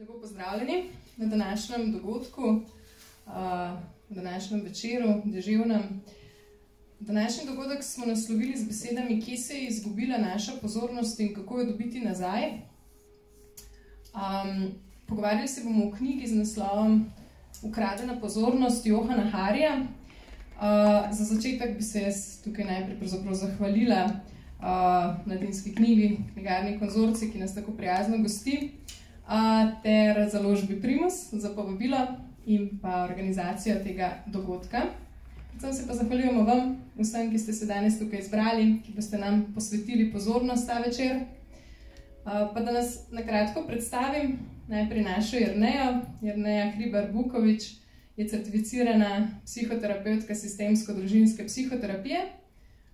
Lepo pozdravljeni na današnjem dogodku, na današnjem večeru, deževnem. Današnji dogodek smo naslovili z besedami, kje se je izgubila naša pozornost in kako jo dobiti nazaj. Pogovarjali se bomo o knjigi z naslovom Ukradena pozornost Johana Harija. Za začetek bi se jaz tukaj najprej pravzaprav zahvalila Mladinski knjigi, knjigarni Konzorcij, ki nas tako prijazno gosti, ter založbi Primus za povabilo in pa organizacijo tega dogodka. Predvsem se pa zahvaljujemo vam, vsem, ki ste se danes tukaj izbrali, ki boste nam posvetili pozornost ta večer. Pa da nas na kratko predstavim, najprej našo Jernejo. Jerneja Hribar-Bukovič je certificirana psihoterapeutka sistemsko-družinske psihoterapije,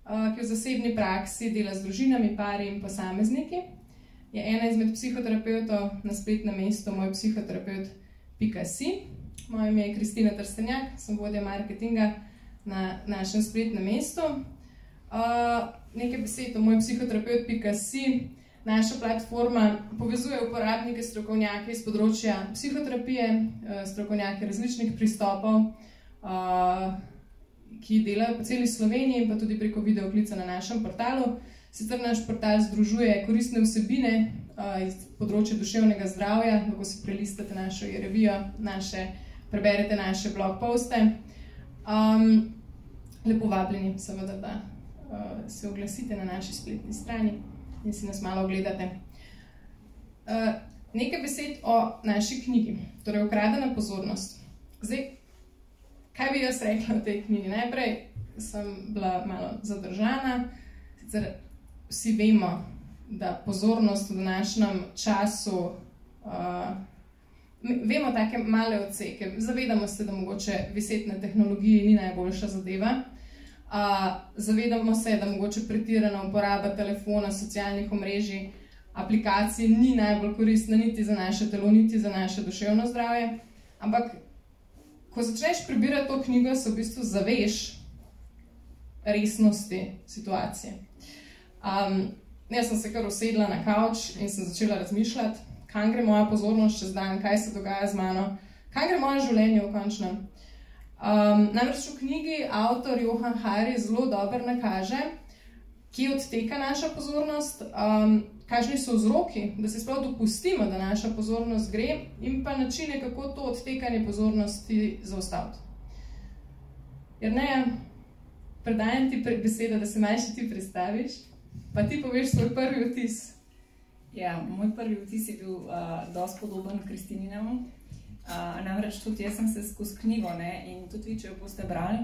ki v zasebni praksi dela z družinami, pari in posamezniki. Je ena izmed psihoterapeutov na spletnem mestu mojpsihoterapeut.si. Moje ime je Kristina Trstenjak, sem vodja marketinga na našem spletnem mestu. Nekaj besed o mojpsihoterapeut.si. Naša platforma povezuje uporabnike, strokovnjake iz področja psihoterapije, strokovnjake različnih pristopov, ki delajo po celi Sloveniji in pa tudi preko videoklica na našem portalu. Sicer naš portal združuje koristne vsebine iz področja duševnega zdravja, lahko si prelistate našo revijo, preberete naše blog poste. Lepo vabljeni, seveda, da se oglasite na naši spletni strani in si nas malo ogledate. Nekaj besed o naši knjigi, torej Ukradena pozornost. Zdaj, kaj bi jaz rekla o tej knjigi? Najprej sem bila malo zadržana, sicer vsi vemo, da pozornost v današnjem času, vemo take male odseke, zavedamo se, da mogoče viseti na tehnologiji ni najboljša zadeva, zavedamo se, da mogoče pretirana uporaba telefona, socialnih omrežij, aplikacij ni najbolj koristna niti za naše telo, niti za naše duševno zdravje, ampak ko začneš prebirati to knjigo, se v bistvu zaveš resnosti situacije. Jaz sem se kar usedla na kavč in sem začela razmišljati, kam gre moja pozornost čez dan, kaj se dogaja z mano, kam gre moje življenje v končnem. Namreč v knjigi avtor Johan Hari zelo dobro nakaže, kje odteka naša pozornost, kakšni so vzroki, da se sploh dopustimo, da naša pozornost gre, in pa načine, kako to odtekanje pozornosti zaustaviti. Jerneja, predajam ti besedo, da se malo še ti predstaviš, pa ti poveš svoj prvi vtis. Ja, moj prvi vtis je bil dosti podoben Kristininemu. Namreč tudi jaz sem se skozi knjigo, in tudi vi, če jo boste brali,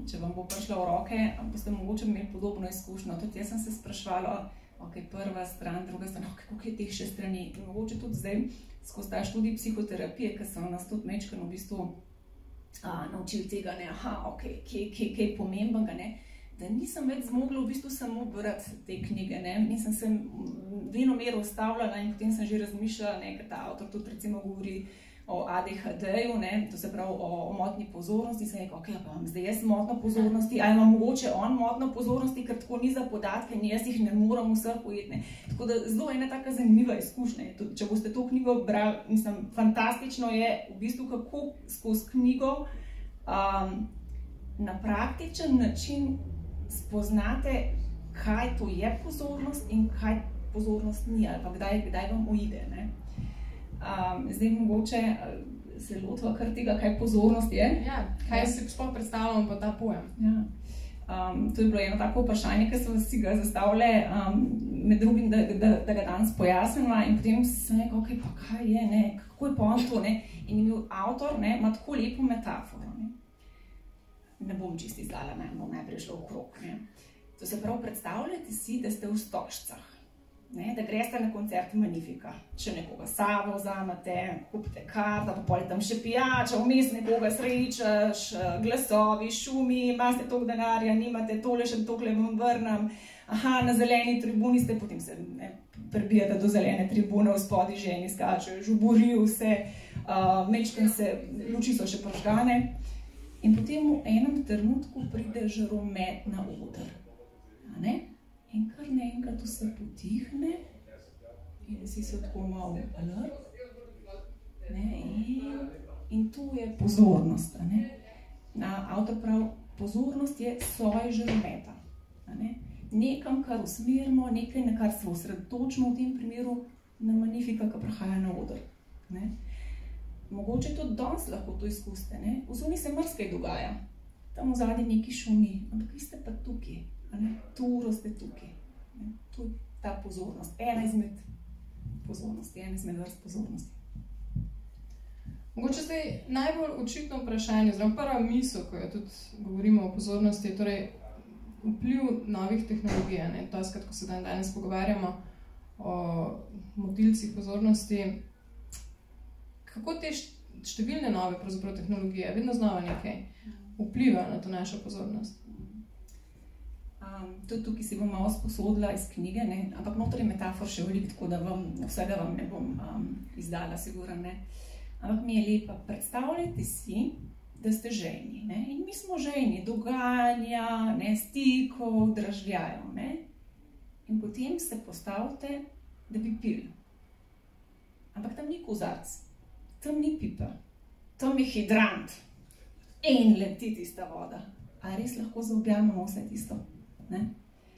če vam bo prišla v roke, boste mogoče imeli podobno izkušnjo. Tudi jaz sem se spraševala, prva stran, druga stran, koliko je teh še strani. In mogoče tudi zdaj, skozi ta študij psihoterapije, ker sem nas tudi mečkano v bistvu naučili tega, kaj je pomembenega, da nisem več zmogla v bistvu samo brati te knjige, nisem se venomer ustavljala in potem sem že razmišljala, ker ta avtor tudi recimo govori o ADHD-ju, to se pravi o motnji pozornosti, sem rekel, pa imam zdaj jaz motno pozornosti, ali imam mogoče on motno pozornosti, ker tako ni za podatke in jaz jih ne moram vseh ujeti. Tako da zelo ena taka zanimiva izkušnja. Če boste to knjigo brali, mislim, fantastično je v bistvu, kako skozi knjigo na praktičen način spoznate, kaj to je pozornost in kaj pozornost ni, ali pa kdaj vam uide. Zdaj mogoče se lotva kar tega, kaj pozornost je. Ja, kaj si sploh predstavljamo pa ta pojem? Ja. To je bilo eno tako vprašanje, ki so si ga zastavili, med drugim, da ga danes pojasnila, in potem sem rekel, pa kaj je, kako je pa on to, in je imel avtor, ima tako lepo metaforo. Ne bom čisto izdala, bom najprej šla okrog. To se pravi, predstavljajte si, da ste v Stožcah, da greste na koncert Magnifica. Če nekoga sabo vzamete, kupite karto, pa pol je tam še pijača, vmes nekoga srečaš, glasovi, šumi, imate toliko denarja, nimate tole, še tokle vam vrnem, na zeleni tribuni ste, potem se prebijate do zelene tribune, v spodi ženi skačejo, žubori vse, mečken se, luči so še prižgane. In potem v enem trenutku pride žaromet na oder. In kar naenkrat vse potihne in si se tako malo alert. In tu je pozornost. Avtor pravi, pozornost je soj žarometa. Nekam, kar usmerimo, nekaj, na kar se osredotočimo, v tem primeru na Magnifica, ki prihaja na oder. Mogoče tudi danes lahko to izkusite. Vzuni se marsikaj dogaja. Tam v zadnji neki šumi, ampak vi ste pa tukaj. Tu uro ste tukaj. Tu je ta pozornost. Ena izmed pozornosti, ena izmed vrst pozornosti. Mogoče zdaj najbolj očitno vprašanje, oziroma prva misel, ko jo tudi govorimo o pozornosti, je torej vpliv novih tehnologij. Toskrat, ko se danes pogovarjamo o motilcih pozornosti, kako te številne nove pravzaprav tehnologije, vedno znova nekaj, vplivajo na to našo pozornost? Tudi tukaj si bom malo sposodila iz knjige, ampak noter je metafor še veliko, tako da vsega vam ne bom izdala, sigurno. Ampak mi je lepa, predstavljajte si, da ste žejni. In mi smo žejni, dogajanja, stikov, dražljajev. In potem se postavite, da bi pili. Ampak tam ni kozarc, tam ni pipa, tam je hidrant in leti tista voda. A res lahko zaobjamemo vse tisto?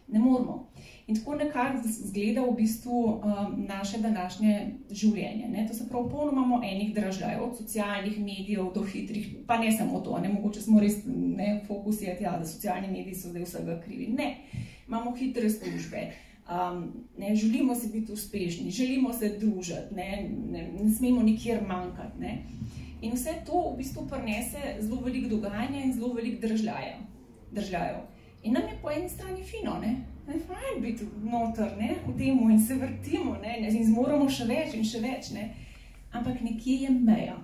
Ne moramo. In tako nekako zgleda v bistvu naše današnje življenje. To se prav polno imamo enih dražljajev, od socialnih medijev do hitrih, pa ne samo to, mogoče smo res fokusirati, da socialni mediji so zdaj vsega krivi. Ne, imamo hitre službe, želimo se biti uspešni, želimo se družiti, ne smemo nikjer manjkati. In vse to v bistvu prinese zelo veliko dogajanja in zelo veliko dražljajev. In nam je po eni strani fino, fajn biti noter v temu in se vrtimo, in zmoramo še več in še več, ampak nekje je meja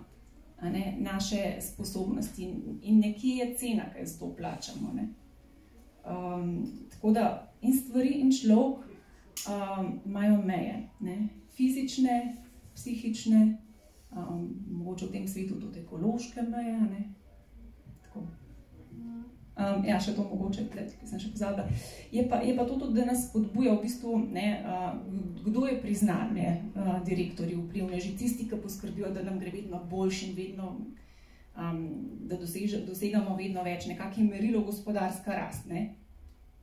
naše sposobnosti in nekje je cena, kaj za to plačamo. Tako da in stvari in človek imajo meje, fizične, psihične, mogoče v tem svetu tudi ekološke meje, tako. Še to mogoče, ki sem še pozabila. Je pa to tudi, da nas spodbuja v bistvu, kdo je priznan, direktorji, vplivneži, tisti, ki poskrbijo, da nam gre vedno boljši in vedno, da dosegamo vedno več, nekako merilo gospodarska rast.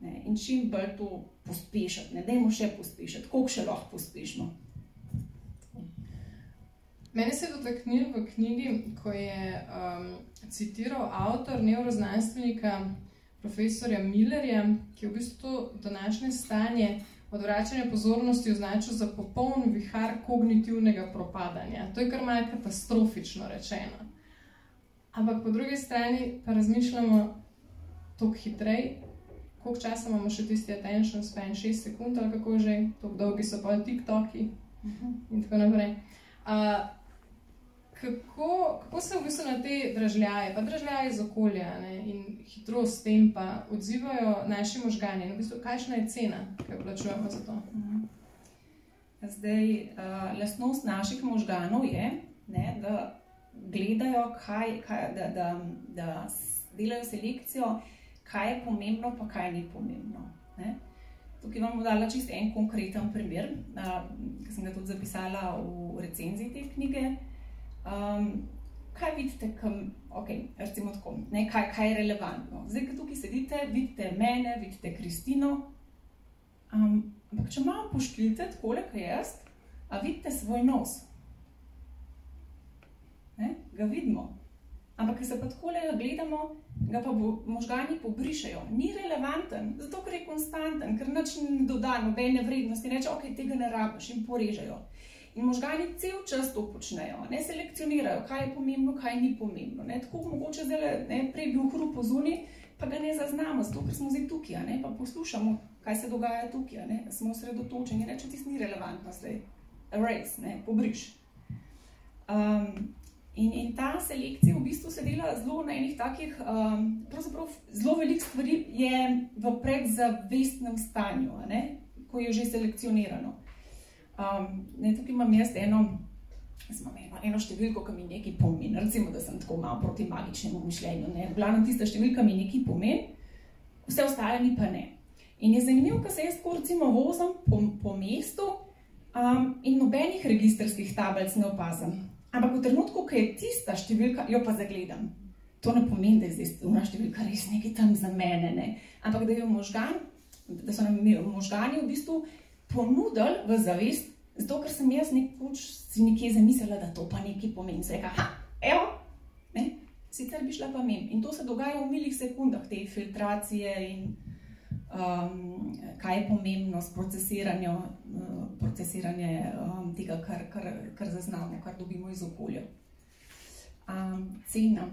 In čim bolj to pospešati, dajmo še pospešati, koliko še lahko pospešimo. Mene se je dotaknil v knjigi, ko je citiral avtor nevroznanstvenika profesorja Millerja, ki je v bistvu to današnje stanje odvračanja pozornosti označil za popoln vihar kognitivnega propadanja. To je kar malo katastrofično rečeno. Ampak po drugi strani pa razmišljamo toliko hitrej, koliko časa imamo še tisti attention span, 6 sekund ali kako že, toliko dolgi so pa TikToki in tako naprej. Kako se v bistvu na te dražljaje, pa dražljaje iz okolja in hitrost tempa odzivajo naši možgani? V bistvu, kakšna je cena, ki jo plačujemo za to? Zdaj, lastnost naših možganov je, da gledajo, da delajo selekcijo, kaj je pomembno, pa kaj ni pomembno. Tukaj vam bom dala čisto en konkreten primer, ki sem ga tudi zapisala v recenziji te knjige. Kaj vidite, recimo tako, kaj je relevantno? Zdaj, ko tukaj sedite, vidite mene, vidite Kristino, ampak če malo poškljite takole, kaj jaz, a vidite svoj nos? Ga vidimo. Ampak, ko se pa takole gledamo, ga pa možgani pobrišajo. Ni relevanten, zato ker je konstanten, ker nič ne doda nobene vrednosti, reče, tega ne rabiš in porežejo. In možgani cel čas to počnejo, selekcionirajo, kaj je pomembno, kaj ni pomembno. Tako mogoče zdaj prej bil hrup zunaj, pa ga ne zaznamo, zato ker smo zdaj tukaj, pa poslušamo, kaj se dogaja tukaj, smo osredotočeni, reče, tisto ni relevantno zdaj, erase, pobriš. In ta selekcija v bistvu se dela zelo na enih takih, pravzaprav zelo veliko stvari je v predzavestnem stanju, ko je že selekcionirano. Tukaj imam jaz eno številko, ki mi nekaj pomeni, recimo, da sem tako malo proti magičnemu mišljenju. Glavno tista številka mi nekaj pomeni, vse ostale mi pa ne. In je zanimivo, ko se jaz tako recimo vozim po mestu in nobenih registrskih tablic ne opazim. Ampak v trenutku, ko je tista številka, jo pa zagledam. To ne pomeni, da je zdaj ona številka res nekaj tam za mene, ne? Ampak da da so nam možgani v bistvu ponudili v zavest, zato ker sem jaz si nekje zamislila, da to pa nekaj pomeni. Se reka, evo, ne? Sicer bi šla pa mimo. In to se dogaja v milih sekundah, te filtracije in kaj je pomembno s procesiranje tega, kar zaznamo, kar dobimo iz okolja. Cena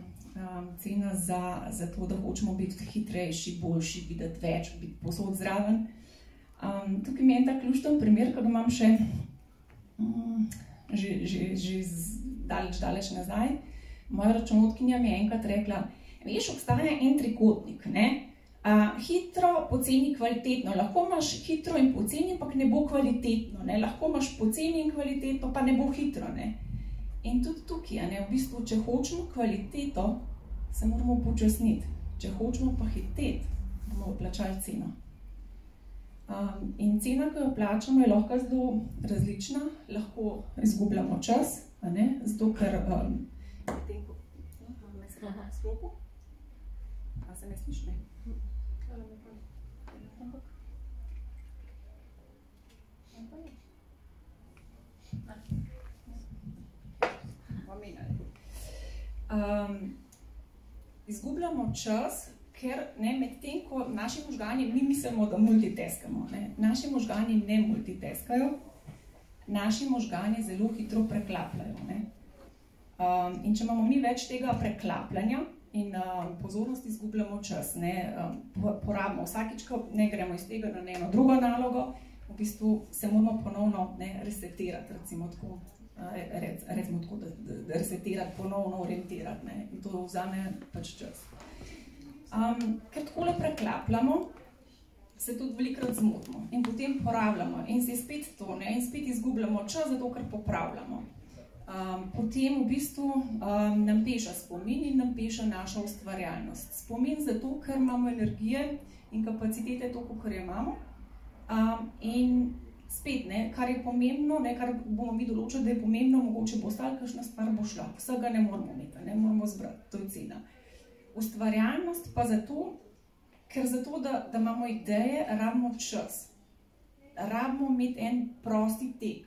za to, da hočemo biti hitrejši, boljši, videti več, biti povsod zraven. Tukaj mi je en tak lušten primer, ki ga imam še daleč nazaj. Moja računovodkinja mi je enkrat rekla, veš, obstaja en trikotnik, ne? Hitro, poceni, kvalitetno. Lahko imaš hitro in poceni, ampak ne bo kvalitetno, ne? Lahko imaš poceni in kvalitetno, pa ne bo hitro, ne? In tudi tukaj, ne? V bistvu, če hočemo kvaliteto, se moramo počasniti. Če hočemo pa hiteti, bomo plačali ceno. In cena, ki jo plačamo, je lahko zelo različna. Lahko izgubljamo čas, ne? Zato, ker se ne sliši, ne? Izgubljamo čas, ker medtem, ko naši možgani, mi mislimo, da multitaskamo, ne? Naši možgani ne multitaskajo, naši možgani zelo hitro preklapljajo, ne? In če imamo mi več tega preklapljanja in pozornost izgubljamo čas, ne? Porabimo vsakič, ko ne gremo iz tega na eno drugo nalogo, v bistvu se moramo ponovno resetirati, recimo tako. Recimo tako, da resetirati, ponovno orientirati, ne? In to vzame pač čas. Ker takole preklapljamo, se tudi velikrat zmotimo in potem porabljamo in se spet to, ne? In spet izgubljamo čas, zato ker popravljamo. Potem v bistvu nam peša spomin in nam peša naša ustvarjalnost. Spomin zato, ker imamo energije in kapacitete toliko, kar jo imamo. In spet, ne, kar je pomembno, ne, kar bomo mi določili, da je pomembno, mogoče bo ostalo, kakšna stvar bo šla. Vsega ne moramo imeti, ne moramo zbrati, to je cena. Ustvarjalnost pa zato, ker zato, da imamo ideje, rabimo čas. Rabimo imeti en prosti tek,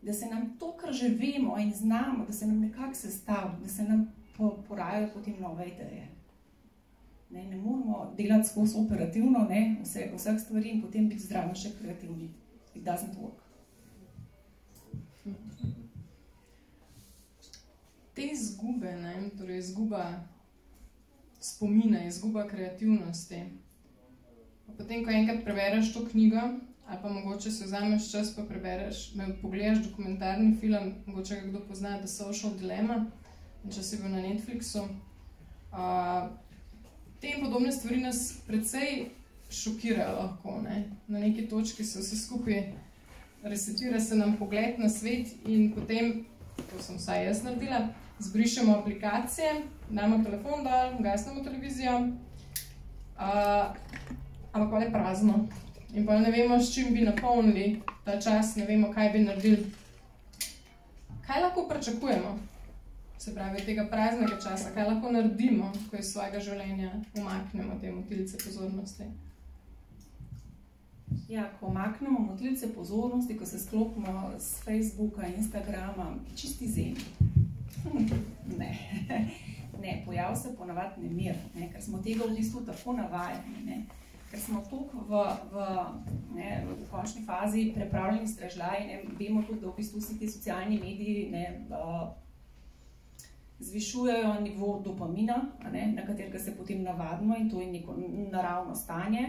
da se nam to, kar že vemo in znamo, da se nam nekako sestavi, da se nam porajajo potem nove ideje. Ne moramo delati skozi operativno, ne, vseh stvari in potem biti zdravo še kreativni. It doesn't work. Te izgube, ne, torej izguba spomina, izguba kreativnosti. Potem, ko enkrat prebereš to knjigo, ali pa mogoče se vzameš čas, pa prebereš, pogledaš dokumentarni film, mogoče ga kdo pozna, The Social Dilemma, če si bil na Netflixu. Te in podobne stvari nas precej šokirajo lahko, ne. Na neki točki se vse skupaj resetira se nam pogled na svet in potem, to sem vsaj jaz naredila, zbrišemo aplikacije, damo telefon dol, gasnemo televizijo, ampak pa je prazno. In pa ne vemo, s čim bi napolnili ta čas, ne vemo, kaj bi naredili. Kaj lahko pričakujemo? Se pravi, tega praznega časa, kaj lahko naredimo, ko iz svojega življenja umaknemo te motilce pozornosti? Ja, ko umaknemo motilce pozornosti, ko se sklopimo z Facebooka, Instagrama, čisti zemlji. Ne, pojav se ponavadi nemir, ne, ker smo tega v bistvu tako navajeni, ne, ker smo toliko v končni fazi prepravljeni strežljaji, ne, vemo tudi, da v bistvu vsi ti socialni mediji, ne, zvišujejo nivo dopamina, ne, na katerega se potem navadimo in to je neko naravno stanje.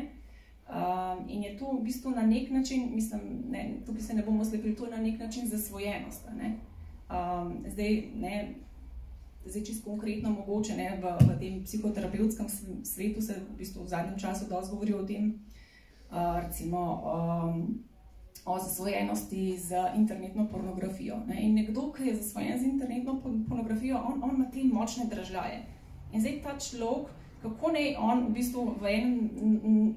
In je to v bistvu na nek način, mislim, ne, tukaj se ne bomo slepili, to je na nek način zasvojenost, ne. Zdaj čisto konkretno mogoče, ne, v tem psihoterapevtskem svetu se v bistvu v zadnjem času dosti govori o tem, recimo o zasvojenosti z internetno pornografijo, ne. In nekdo, ki je zasvojen z internetno pornografijo, on ima te močne dražljaje. In zdaj ta človek, kako naj on v bistvu v enem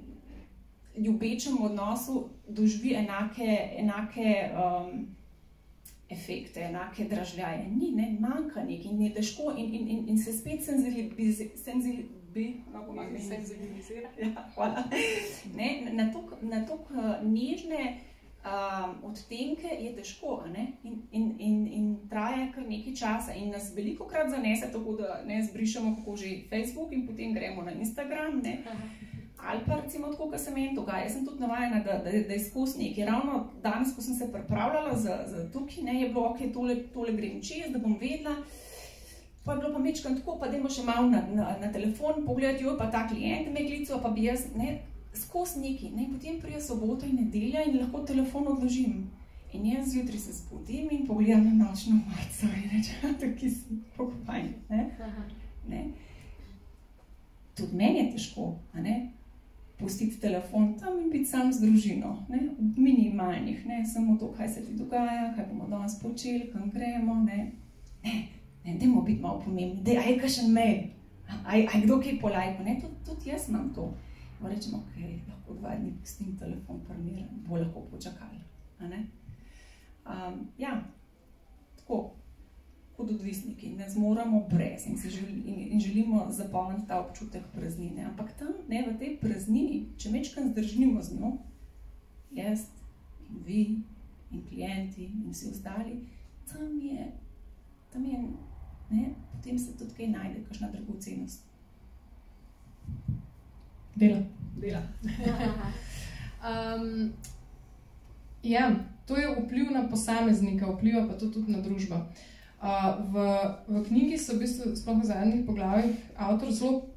ljubečem odnosu doživi enake efekte, enake dražljaje. Ni, ne, manjka nekaj in je težko in se spet senzibilizira. Ja, hvala. Ne, na tok nežne odtenke je težko, ne? In traja kar nekaj časa in nas veliko krat zanese tako, da ne zbrišemo kako že Facebook in potem gremo na Instagram, ne? Ali pa recimo tako, kar se meni dogaja. Jaz sem tudi navajena, da izkus nekaj. Ravno danes, ko sem se pripravljala za tukaj, ne, je bilo, ok, tole grem čez, da bom vedela. Pa je bilo pa mečkam tako, pa dajmo še malo na telefon pogledati, jo, pa ta klient me klical, pa bi jaz, ne, skozi nekaj, ne, potem prije sobota in nedelja in lahko telefon odložim. In jaz zjutraj se zbudim in pogledam na nočno marco in rečem, taki sem pokopajn, ne. Tudi meni je težko, ne, pustiti telefon tam in biti sam z družino, ne, minimalnih, ne, samo to, kaj se ti dogaja, kaj bomo danes počeli, kam gremo, ne, dajmo biti malo pomembni, aj kakšen mail, aj kdo kaj po lajku, ne, tudi jaz imam to. Pa rečem, ok, lahko 2 dni pustim telefon primiran, bo lahko počakali, a ne. Ja, tako, kot odvisniki, ne zmoramo brez in želimo zapolniti ta občutek praznine. Ampak tam, ne, v tej praznini, če mečkam zdržnimo z njo, jaz in vi in klienti in vsi ostali, tam je, ne, potem se tudi kaj najde, kakšna dragocenost. Dela. Ja, to je vpliv na posameznika, vpliva pa to tudi na družbo. V knjigi so v bistvu, sploh v zadnjih poglavjih, avtor zelo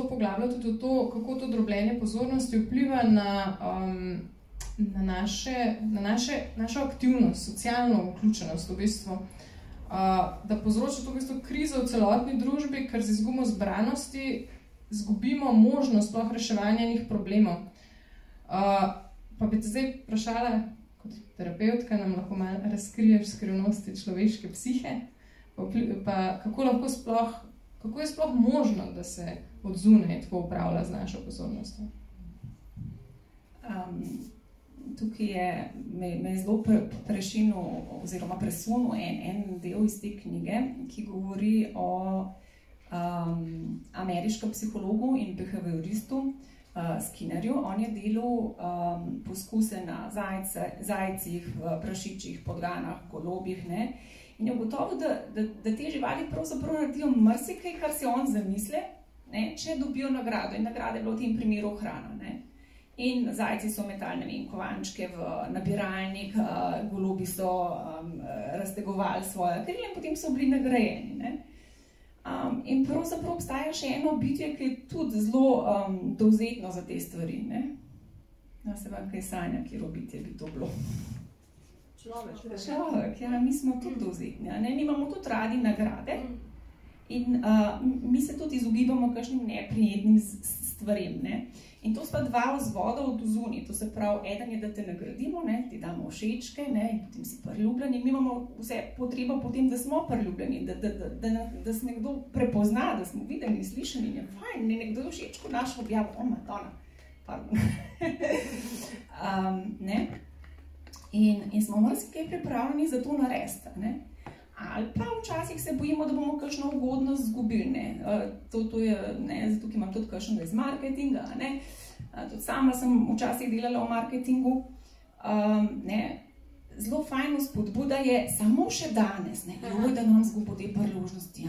poglablja tudi to, kako to drobljenje pozornosti vpliva na našo aktivnost, socialno vključenost v bistvu. Da povzroča to v bistvu krizo v celotni družbi, ker z izgubo zbranosti izgubimo možnost sploh reševanja njih problemov. Pa bi te zdaj vprašala, kot terapeutka nam lahko malo razkriješ skrivnosti človeške psihe, pa kako je sploh možno, da se od zunaj tako upravlja z našo pozornostjo? Tukaj me je zelo prešinil oziroma presunil en del iz te knjige, ki govori o ameriškem psihologu in behavioristu Skinnerju. On je delal poskuse na zajcih, prašičih, podganah, golobih, ne? In je ugotovil, da te živali pravzaprav naredijo marsikaj, kar si on zamisli, ne? Če dobijo nagrado. In nagrada je bila v tem primeru hrana, ne? In zajci so metali, ne vem, kovančke v nabiralnik, golobi so raztegovali svoje krile in potem so bili nagrajeni, ne? In pravzaprav obstaja še eno bitje, ki je tudi zelo dovzetno za te stvari, ne? Ja, se vam kaj sanja, kjero bitje bi to bilo? Človek, ja, mi smo tudi dovzetni, ne? Mi imamo tudi radi nagrade in mi se tudi izogibamo kakšnim neprijetnim stvarem, ne? In to sta 2 vzvoda od zunaj, to se pravi, eden je, da te nagradimo, ne, ti damo všečke, ne, in potem si priljubljeni. Mi imamo vse potrebo potem, da smo priljubljeni, da se nekdo prepozna, da smo videni, slišani, je fajn, nekdo je všečko našo objavo, Madonna, pardon. Ne, in smo marsikaj pripravljeni za to narediti, ne. Ali pa včasih se bojimo, da bomo kakšno ugodnost izgubili, ne. To je, ne, zato ki imam tudi kakšnega iz marketinga, ne. Tudi sama sem včasih delala v marketingu, ne. Zelo fajn spodbuda je samo še danes, ne, joj, da nam izgubo te priložnosti,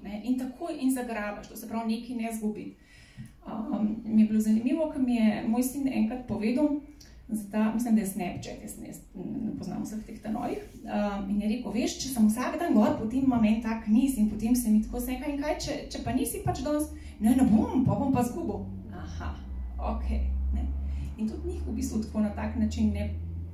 ne, in takoj in zagrabaš, to se pravi nekaj ne izgubiti. Mi je bilo zanimivo, ko mi je moj sin enkrat povedal, mislim, da je Snapchat, jaz ne poznam vseh teh novih, in je rekel, veš, če sem vsak dan gor, potem imam en tak niz in potem se mi tako sneka in kaj, če pa nisi pač danes, ne bom, pa bom pa zgubil. Aha, ok, ne. In tudi njih v bistvu tako na tak način ne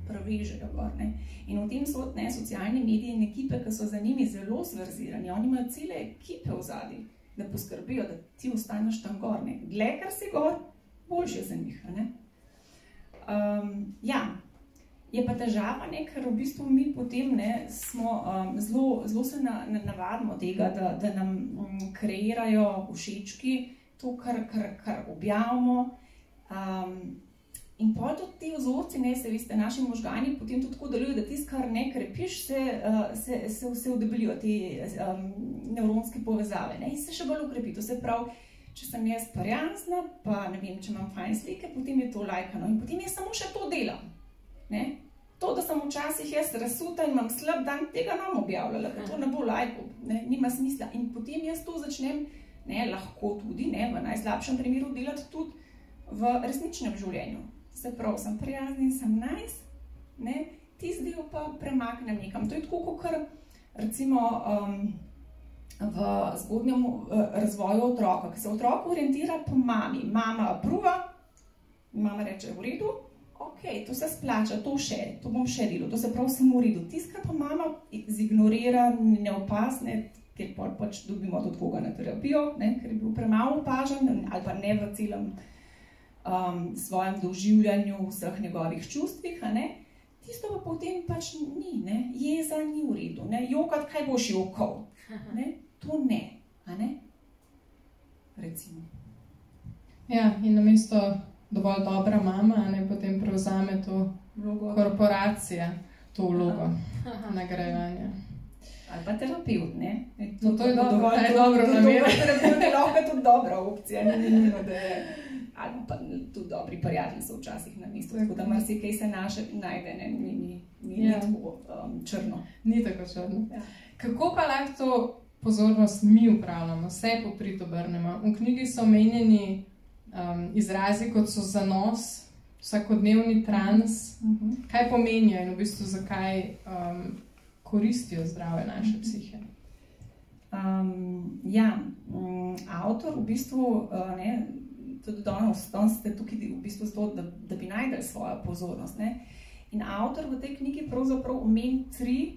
prevežejo gor, ne. In v tem so, ne, socialni mediji in ekipe, ki so za njimi zelo zverzirani, oni imajo cele ekipe v zadnji, da poskrbijo, da ti ostaneš tam gor, ne. Dlje, kar si gor, boljše za njih, ne. Ja, je pa težava, ne, ker v bistvu mi potem, ne, smo zelo se navadimo tega, da nam kreirajo všečki to, kar objavimo, In pol tudi te vzorci, ne, se veste, naši možgani potem tudi tako delujo, da tisto, kar ne krepiš, se udebelijo te nevronske povezave, ne, in se še bolj ukrepi. To se pravi, če sem jaz prijazna, pa ne vem, če imam fajn slike, potem je to lajkano in potem jaz samo še to delam. Ne. To, da sem včasih jaz razsuta in imam slab dan, tega nam objavljala, ker to ne bo lajko, ne, nima smisla. In potem jaz to začnem, ne, lahko tudi, ne, v najslabšem primeru delati tudi v resničnem življenju. Se pravi, sem prijazni in sem nice, ne, tisti del pa premaknem nekam. To je tako, kot recimo v zgodnjem razvoju otroka, ki se otrok orientira po mami. Mama apruva, mama reče v redu, ok, to se splača, to bom še delal, to se pravi, sem v redu. Tiskar pa mama zignorira, ne opazne, ker pač dobimo tudi koga na terapijo, ne, ker je bil premalo opažen ali pa ne v celem svojem doživljanju vseh njegovih čustvih, a ne, tisto pa potem pač ni, ne, jeza ni v redu, ne, jokat, kaj boš jokal, ne, to ne, a ne, recimo. Ja, in namesto dovolj dobra mama, a ne, potem prevzame to korporacija, to vlogo nagrajevanja. Ali pa terapeut, ne. No, to je dobro namero. Terapeut je lahko tudi dobra opcija, ni nujno, da je. Ali pa tudi dobri prijatelji so včasih na mestu, tako da marsikaj se najde, ne, ni tako črno. Ni tako črno. Ja. Kako pa lahko to pozornost mi upravljamo, vse poprit obrnemo? V knjigi so omenjeni izrazi, kot so zanos, vsakodnevni trans, kaj pomenijo in v bistvu zakaj koristijo zdrave naše psihe? Avtor v bistvu, ne, tudi danes ste tukaj v bistvu zato, da bi najdeli svojo pozornost. Ne? In avtor v tej knjigi pravzaprav omeni 3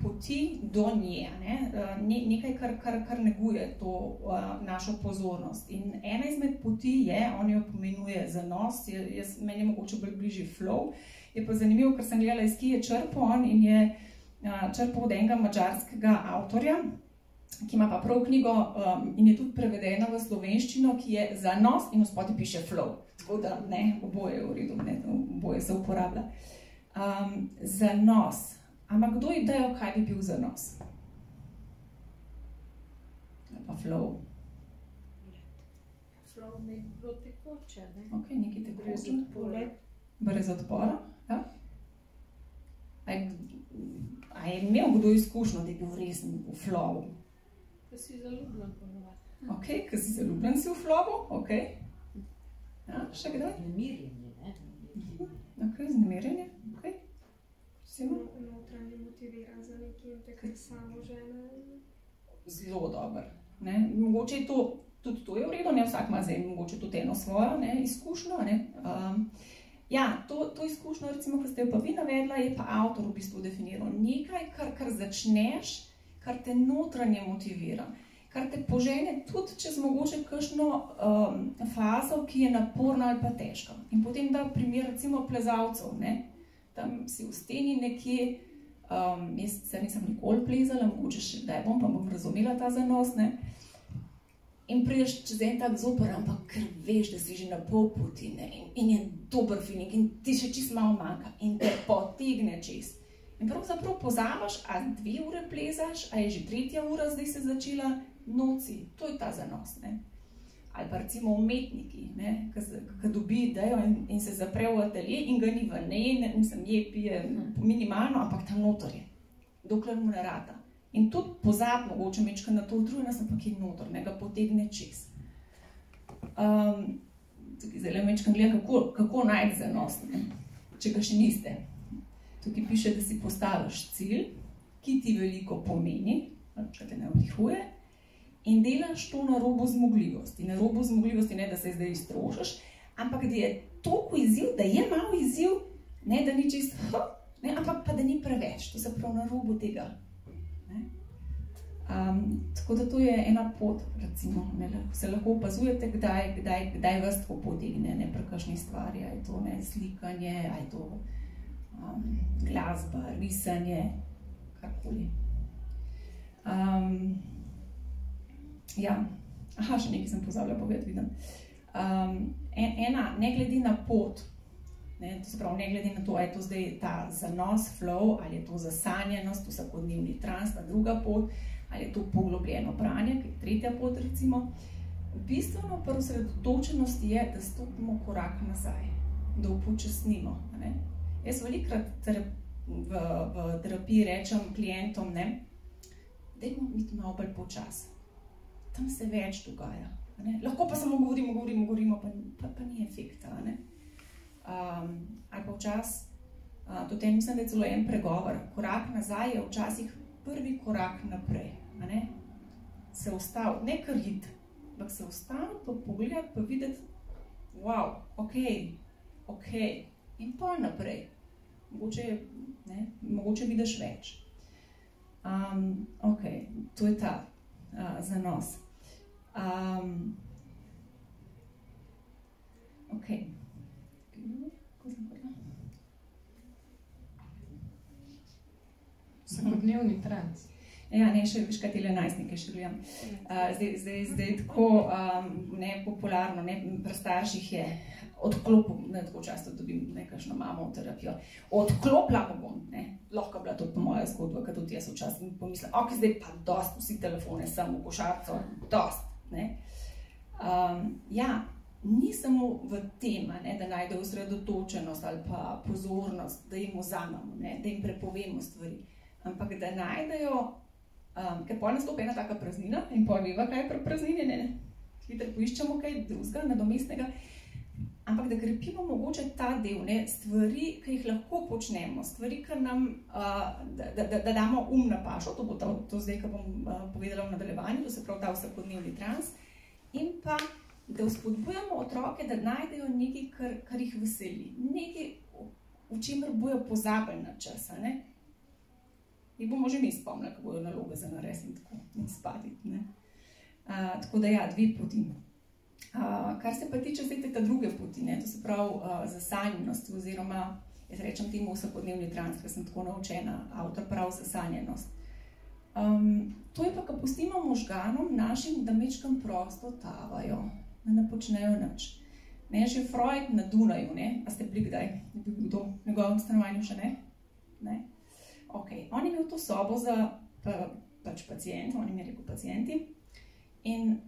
poti do nje, ne? Nekaj, kar neguje to našo pozornost. In ena izmed poti je, on jo pomenuje zanos, meni je mogoče bolj bližje flow, je pa zanimivo, ker sem gledala, iz kje je črpal on in je črpal od enega madžarskega avtorja, ki ima pa prav knjigo in je tudi prevedena v slovenščino, ki je zanos in v spodaj piše flow. Tako da, ne, oboje je v redu, ne, oboje se uporablja. Zanos. Ampak kdo idejo, kaj bi bil zanos? Pa flow. Flow ne bi bilo tekoče, ne? Ok, nekaj tekoče. Brez odpora. Brez odpora, ja. A je imel kdo izkušnjo, da je bil res v flowu? Ko si zaljubljen ponovadi. Ok, ko si zaljubljen si v flowu, ok. Ja, še kdaj? Znemirjenje, ne? Ok, znemirjenje, ok. Notranje motiviran za nekim, takrat samo žena. Zelo dober, ne. Mogoče je to, tudi to je v redu, ne, vsak ima zdaj mogoče tudi eno svojo, ne, izkušnjo, ne. Ja, to izkušnjo, recimo, ko ste jo pa vi navedla, je pa avtor v bistvu definiral nekaj, kar začneš, kar te notranje motivira, kar te požene tudi čez mogoče kakšno fazo, ki je naporna ali pa težka. In potem da primer, recimo, plezalcev, ne, tam si v steni nekje, jaz se nisem nikoli plezala, mogoče še kdaj bom, pa bom razumela ta zanos, ne, in prideš čez en tak zoper, ampak ker veš, da si že na pol poti, ne, in je dober feeling in ti še čisto malo manjka in te potegne čez. In pravzaprav pozabiš, a 2 ure plezaš, a je že 3. ura zdaj se začela noci. To je ta zanos, ne. Ali pa recimo umetniki, ne, ki dobi idejo in se zapre v atelje in ga ni ven, ne, mislim, pije minimalno, ampak tam noter je, dokler mu ne rata. In tudi pozab mogoče mečka na to utrujenost, ampak je noter, ne, ga potegne čez. Tukaj zdaj mečkam gleda, kako najti zanos, ne, če ga še niste. Tukaj piše, da si postaviš cilj, ki ti veliko pomeni, če te ne vdihuje, in delaš to na robu zmogljivosti. Na robu zmogljivosti ne, da se zdaj iztrošiš, ampak da je toliko izziv, da je malo izziv, ne, da ni čist, ne, ampak pa da ni preveč, to se pravi na robu tega. Tako da to je ena pot, recimo, ne, se lahko opazujete, kdaj vas tako potegne, ne, pri kakšni stvari, a je to, ne, slikanje, a je to glasba, risanje, karkoli. Ja, še nekaj sem pozabila povedati, vidim. ne glede na pot, ne, to se pravi, ne glede na to, ali je to zdaj ta zanos, flow, ali je to zasanjenost, vsakodnevni trans, ta druga pot, ali je to poglobljeno branje, ki je tretja pot recimo. Bistveno pri osredotočenosti je, da stopimo korak nazaj, da upočasnimo. Ne. Jaz velikokrat v terapiji rečem klientom, ne, dajmo biti malo bolj počasi. Tam se več dogaja. Ne. Lahko pa samo govorimo, pa ni efekta. Ne. Ali pa včasih, tudi mislim, da je celo en pregovor, korak nazaj je včasih prvi korak naprej. Ne. Se ustaviti, ne kar iti, ampak se ustaviti, pa pogledati, pa videti, wow, ok, in pa naprej. Mogoče vidiš več. Ok, to je ta zanos. Ok. Vsakodnevni trans. Ja, ne, še veš, kaj tele najstnike še gledam. Zdaj tako nepopularno, pri starših je odklopil, ne tako často dobim nekakšno mamo v terapijo, odklopila bom, ne, lahko bila to po moja zgodba, ker tudi jaz včasih pomislim, ok, zdaj pa dost, vsi telefone sem v košarico, dost, ne. Ja, ni samo v tem, ne, da najdejo osredotočenost ali pa pozornost, da jim vzamemo, ne, da jim prepovemo stvari, ampak da najdejo, ker pol nastopi ena taka praznina in pol veva, kaj je pri praznini, ne, hitro poiščemo kaj drugega, nadomestnega, ampak da krepimo mogoče ta del, ne, stvari, ki jih lahko počnemo, stvari, ki nam, da damo na pašo, to bo to zdaj, ki bom povedala v nadaljevanju, to se pravi ta vsakodnevni trans, in pa, da vzpodbujamo otroke, da najdejo nekaj, kar jih veseli, nekaj, v čemer bojo pozabili na čas, ne. In bomo že mi spomnili, kako bojo naloge za nares in tako, in spaditi, ne. Tako da ja, 2 poti. Kar se pa tiče zdaj te druge poti, ne, to se pravi zasanjenost, oziroma jaz rečem temu vsakodnevni trans, ker sem tako naučena, avtor prav zasanjenost. To je pa, ko pustimo možganom našim, da mečkam prosto tavajo, da ne počnejo nič. Ne, že Freud na Dunaju, ne, a ste bili kdaj? Je bil kdo v njegovem stanovanju še ne? Ne? Ok, on je imel to sobo za pač pacijentov, on jim je rekel pacijenti, in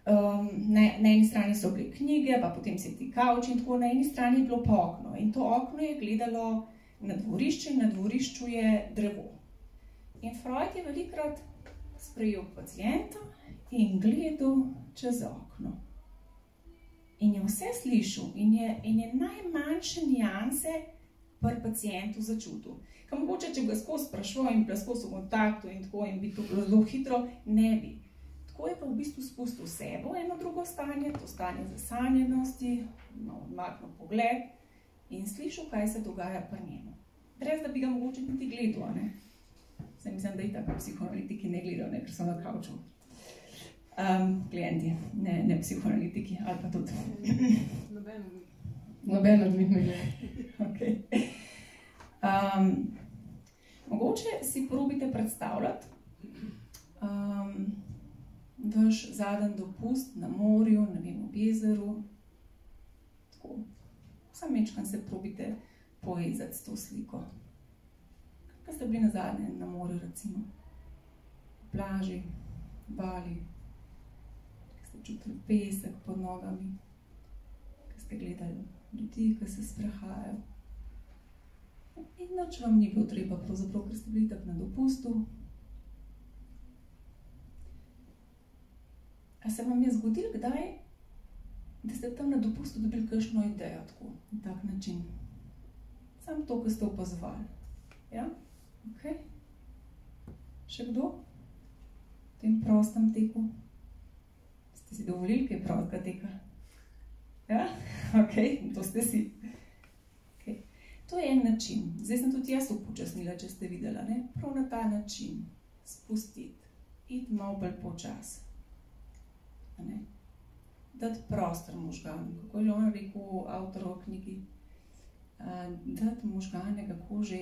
na eni strani so bile knjige, pa potem se ti kavč in tako, na eni strani je bilo pa okno in to okno je gledalo na dvorišče in na dvorišču je drevo. In Freud je velikokrat sprejel pacijenta in gledal čez okno. In je vse slišal in je najmanjše nianse pri pacijentu začutil. Ker mogoče, če ga skozi sprašval in bila skozi v kontaktu in tako in bi to bilo zelo hitro, ne bi. Tako je pa v bistvu spustil sebo eno drugo stanje, to stanje zasanjenosti, odmaknil pogled in slišal, kaj se dogaja pri njemu. Brez da bi ga mogoče niti gledal, ne. Saj mislim, da tako psihoanalitiki ne gledajo, ne, ker so na kavču. Klienti, ne psihoanalitiki, ali pa tudi. Noben od njih ne gleda. Okay. Mogoče si probite predstavljati vaš zadnji dopust na morju, ne vem, v jezeru. Tako, samo mečkam se probite povezati s to sliko. Kaj ste bili nazadnje na morju, recimo? V plaži, Bali, kaj ste čutili pesek pod nogami, kaj ste gledali ljudi, ki se sprehajajo. In nič vam ni bilo treba, pravzaprav, ker ste bili tako na dopustu. A se vam je zgodilo kdaj, da ste tam na dopustu dobili kakšno idejo tako, na tak način? Samo to, kar ste opazovali. Ja? Ok. Še kdo? V tem prostem teku? Ste si dovolili kaj prostega teka? Ja? Ok, to ste si. To je en način. Zdaj sem tudi jaz upočasnila, če ste videla, ne? Prav na ta način. Spustiti. Iti malo bolj počas. Dati prostor možganom. Kako je on rekel avtor v knjigi? Dati možgane, kako že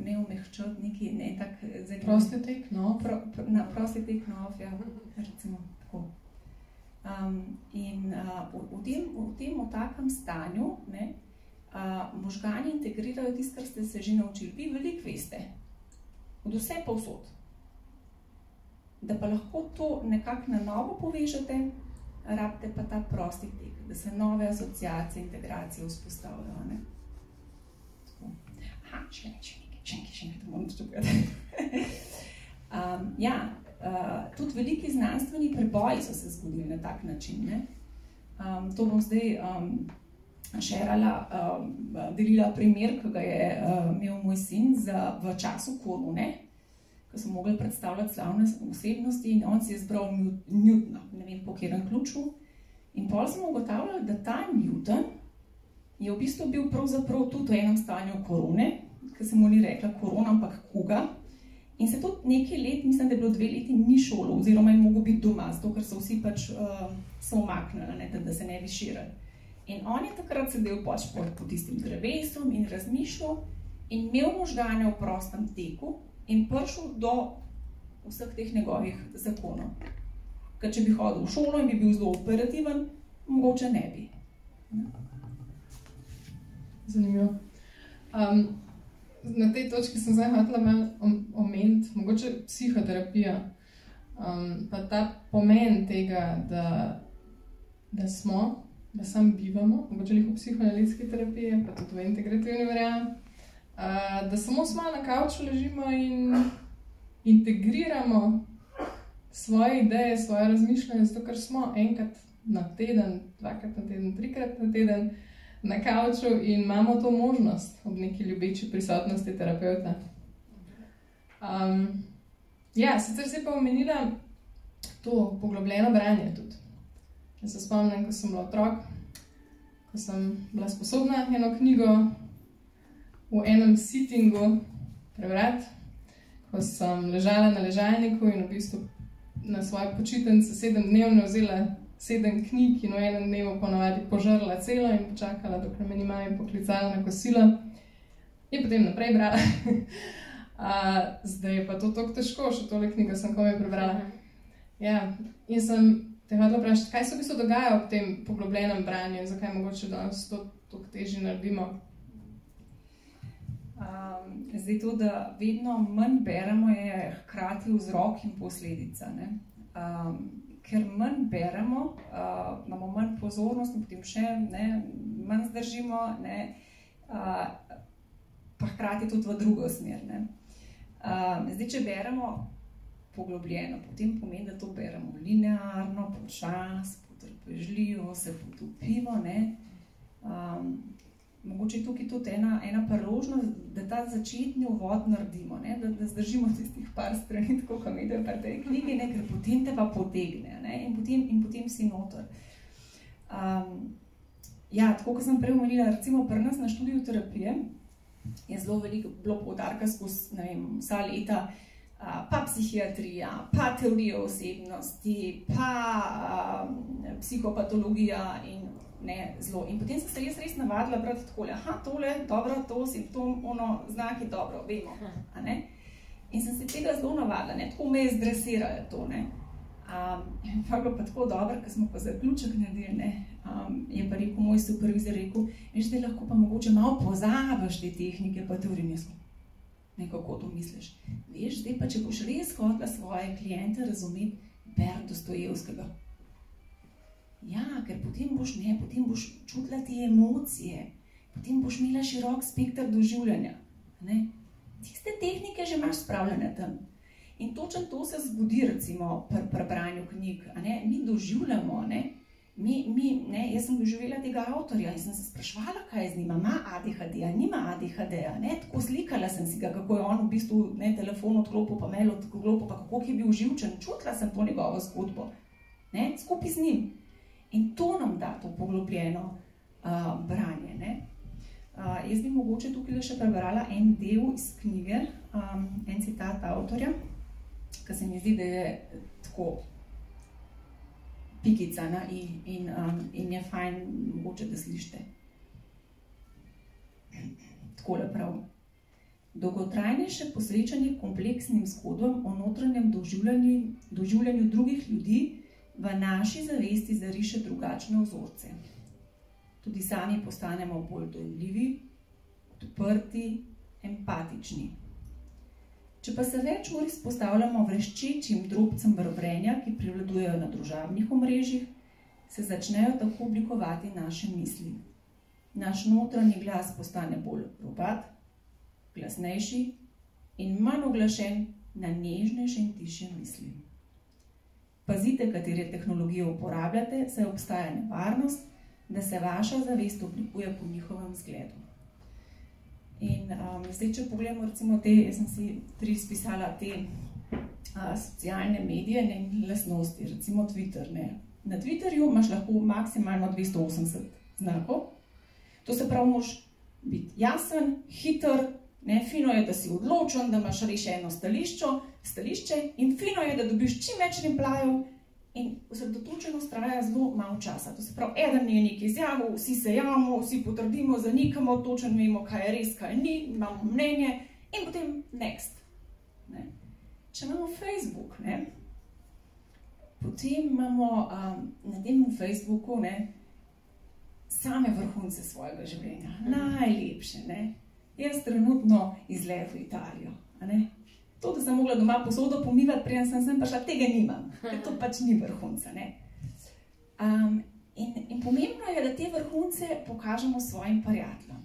ne omehčati neki, ne tak... Prosti tek, no. Prosti tek, no, ja, recimo tako. V takem stanju ne, možgani integrirajo tisto, kar ste se že naučili. Vi veliko veste, od vse povsod. Da pa lahko to nekako na novo povežete, rabite pa ta prosti tek, da se nove asociacije, integracije vzpostavljajo. Ne? Aha, še nekaj, to moram čupati. Tudi veliki znanstveni preboji so se zgodili na tak način. Ne? To bom zdaj delila primer, ki ga je imel moj sin v času korone, ko so mogli predstavljati slavne osebnosti in on si je zbral Newtona, ne vem po katerem ključu. In potem smo ugotavljali, da ta Newton je v bistvu bil pravzaprav tudi v enem stanju korone, ki se mu ni rekla korona, ampak kuga. In se tudi nekaj let, mislim, da je bilo 2 leti, ni šolo, oziroma je mogel biti doma, zato ker so vsi pač se umaknili, da se ne bi širili. In on je takrat sedel pač po tistim drevesom in razmišljal in imel možgane v prostem teku in prišel do vseh teh njegovih zakonov. Ker če bi hodil v šolo in bi bil zelo operativen, mogoče ne bi. Zanimivo. Na tej točki sem zdaj hotela malo omeniti, mogoče psihoterapija, pa ta pomen tega, da sam bivamo, mogoče v psihoanalitski terapiji, pa tudi v integrativni varianti, da samo smo na kavču ležimo in integriramo svoje ideje, svoje razmišljanje, zato ker smo enkrat na teden, 2krat na teden, 3krat na teden na kavču in imamo to možnost ob neki ljubeči prisotnosti terapeuta. Sicer si pa omenila to poglobljeno branje tudi. Jaz se spomnim, ko sem bila otrok, ko sem bila sposobna eno knjigo v enem sittingu prebrati, ko sem ležala na ležalniku in v bistvu na svoje počitnice 7-dnevno vzela 7 knjig in v enem dnevu ponavadi požrla celo in počakala, dokler me ni mami poklicala na kosilo. In potem naprej brala. Zdaj je pa to toliko težko, še tole knjigo sem komaj prebrala. In sem te hodila vprašati, kaj se v bistvu dogaja ob tem poglobljenem branju in zakaj mogoče danes to toliko težje naredimo? Zdaj to, da vedno manj beremo, je hkrati vzrok in posledica. Ne? Ker manj beremo, imamo manj pozornosti, potem še manj zdržimo, pa hkrati tudi v drugo smer. Ne? Zdaj, če beremo poglobljeno, potem pomeni, da to beremo linearno, počas, potrpežljivo, se potopimo. Mogoče tukaj tudi ena priložnost, da ta začetni uvod naredimo, da zdržimo tistih par strani, tako kot vidim pri tej knjigi, ker potem te pa potegne in potem si noter. Tako kot sem prej omenila, recimo pri nas na študiju terapije je zelo veliko bilo poudarka skozi vsa leta, pa psihiatrija, pa teorija osebnosti, pa psihopatologija in zelo. In potem sem se jaz res navadila brati takole, tole, dobro, to, simptom, znaki, dobro, vemo. In sem se tega zelo navadila, tako me je zdresiralo to. Pa bilo pa tako dobro, ko smo pa zaključek naredili, je pa rekel moj supervizor, veš, zdaj lahko pa mogoče malo pozabiš te tehnike, pa teorije smo. Kako to misliš? Veš, zdaj pa, če boš res hotela svoje kliente razumeti, ber Dostojevskega. Ker potem boš čutila te emocije, potem boš imela širok spekter doživljanja. Tiste tehnike že imaš spravljene tam. In točno to se zgodi, recimo, pri branju knjig. Mi doživljamo, jaz sem doživela tega avtorja in sem se spraševala, kaj je z njima, ima ADHD-ja, nima ADHD-ja, tako slikala sem si ga, kako je on v bistvu telefon odklopil, pa mail odklopil, pa kako je bil živčen, čutila sem to njegovo zgodbo, skupaj z njim. In to nam da to poglobljeno branje. Jaz bi mogoče tukaj še prebrala en del iz knjige, en citat avtorja, ki se mi zdi, da je tako pikicana in je fajn mogoče, da slišite. Takole prav. Dolgotrajnejše posvečanje kompleksnim zgodbam o notranjem doživljanju drugih ljudi v naši zavesti zariše drugačne vzorce. Tudi sami postanemo bolj dojemljivi, odprti, empatični. Če pa se več ur izpostavljamo vreščečim drobcem vrvrenja, ki prevladujejo na družabnih omrežjih, se začnejo tako oblikovati naše misli. Naš notranji glas postane bolj robat, glasnejši in manj oglašen na nežnejše in tišje misli. Pazite, katere tehnologije uporabljate, saj obstaja nevarnost, da se vaša zavest oblikuje po njihovem zgledu. In zdaj, če pogledamo recimo jaz sem si 3 spisala te socialne medije in lastnosti, recimo Twitter. Ne. Na Twitterju imaš lahko maksimalno 280 znakov. To se pravi, moraš biti jasen, hiter, ne, fino je, da si odločen, da imaš res eno stališče in fino je, da dobiš čim več replajev in osredotočenost traja zelo malo časa. To se pravi, eden je nekaj izjavil, vsi se javimo, vsi potrdimo, zanikamo, točno vemo, kaj je res, kaj ni, imamo mnenje in potem next. Ne. Če imamo Facebook, ne, potem imamo na tem Facebooku same vrhunce svojega življenja, najlepše. Ne. Jaz trenutno izlet v Italijo. Ne. To, da sem mogla doma posodo pomivati, preden sem prišla, tega nimam, ker to pač ni vrhunca. Ne. In pomembno je, da te vrhunce pokažemo svojim prijateljem.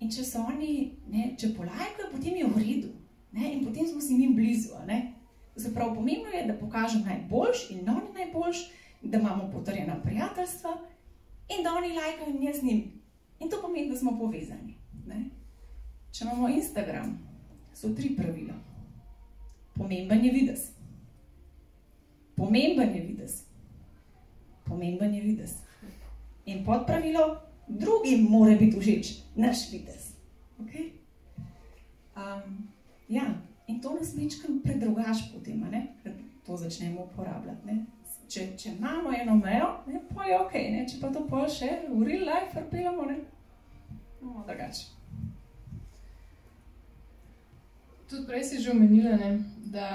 In če so oni, če polajkajo, potem je v redu. Ne, in potem smo si njim blizu. Ne. To se pravi, pomembno je, da pokažem najboljš in oni najboljš, da imamo potrjena prijateljstva in da oni lajkajo in jaz njim. In to pomeni, da smo povezani. Ne. Če imamo Instagram, so 3 pravila. Pomemben je videz. Pomemben je videz. Pomemben je videz. In podpravilo, drugim mora biti všeč naš videz. Okay? Ja, in to nas mečkam predrugaš potem, ker to začnemo uporabljati. Ne? Če imamo eno mejo, pa je ok, ne? Če pa to pol še v real life prpeljamo, bomo drugače. Tudi prej si že omenila, da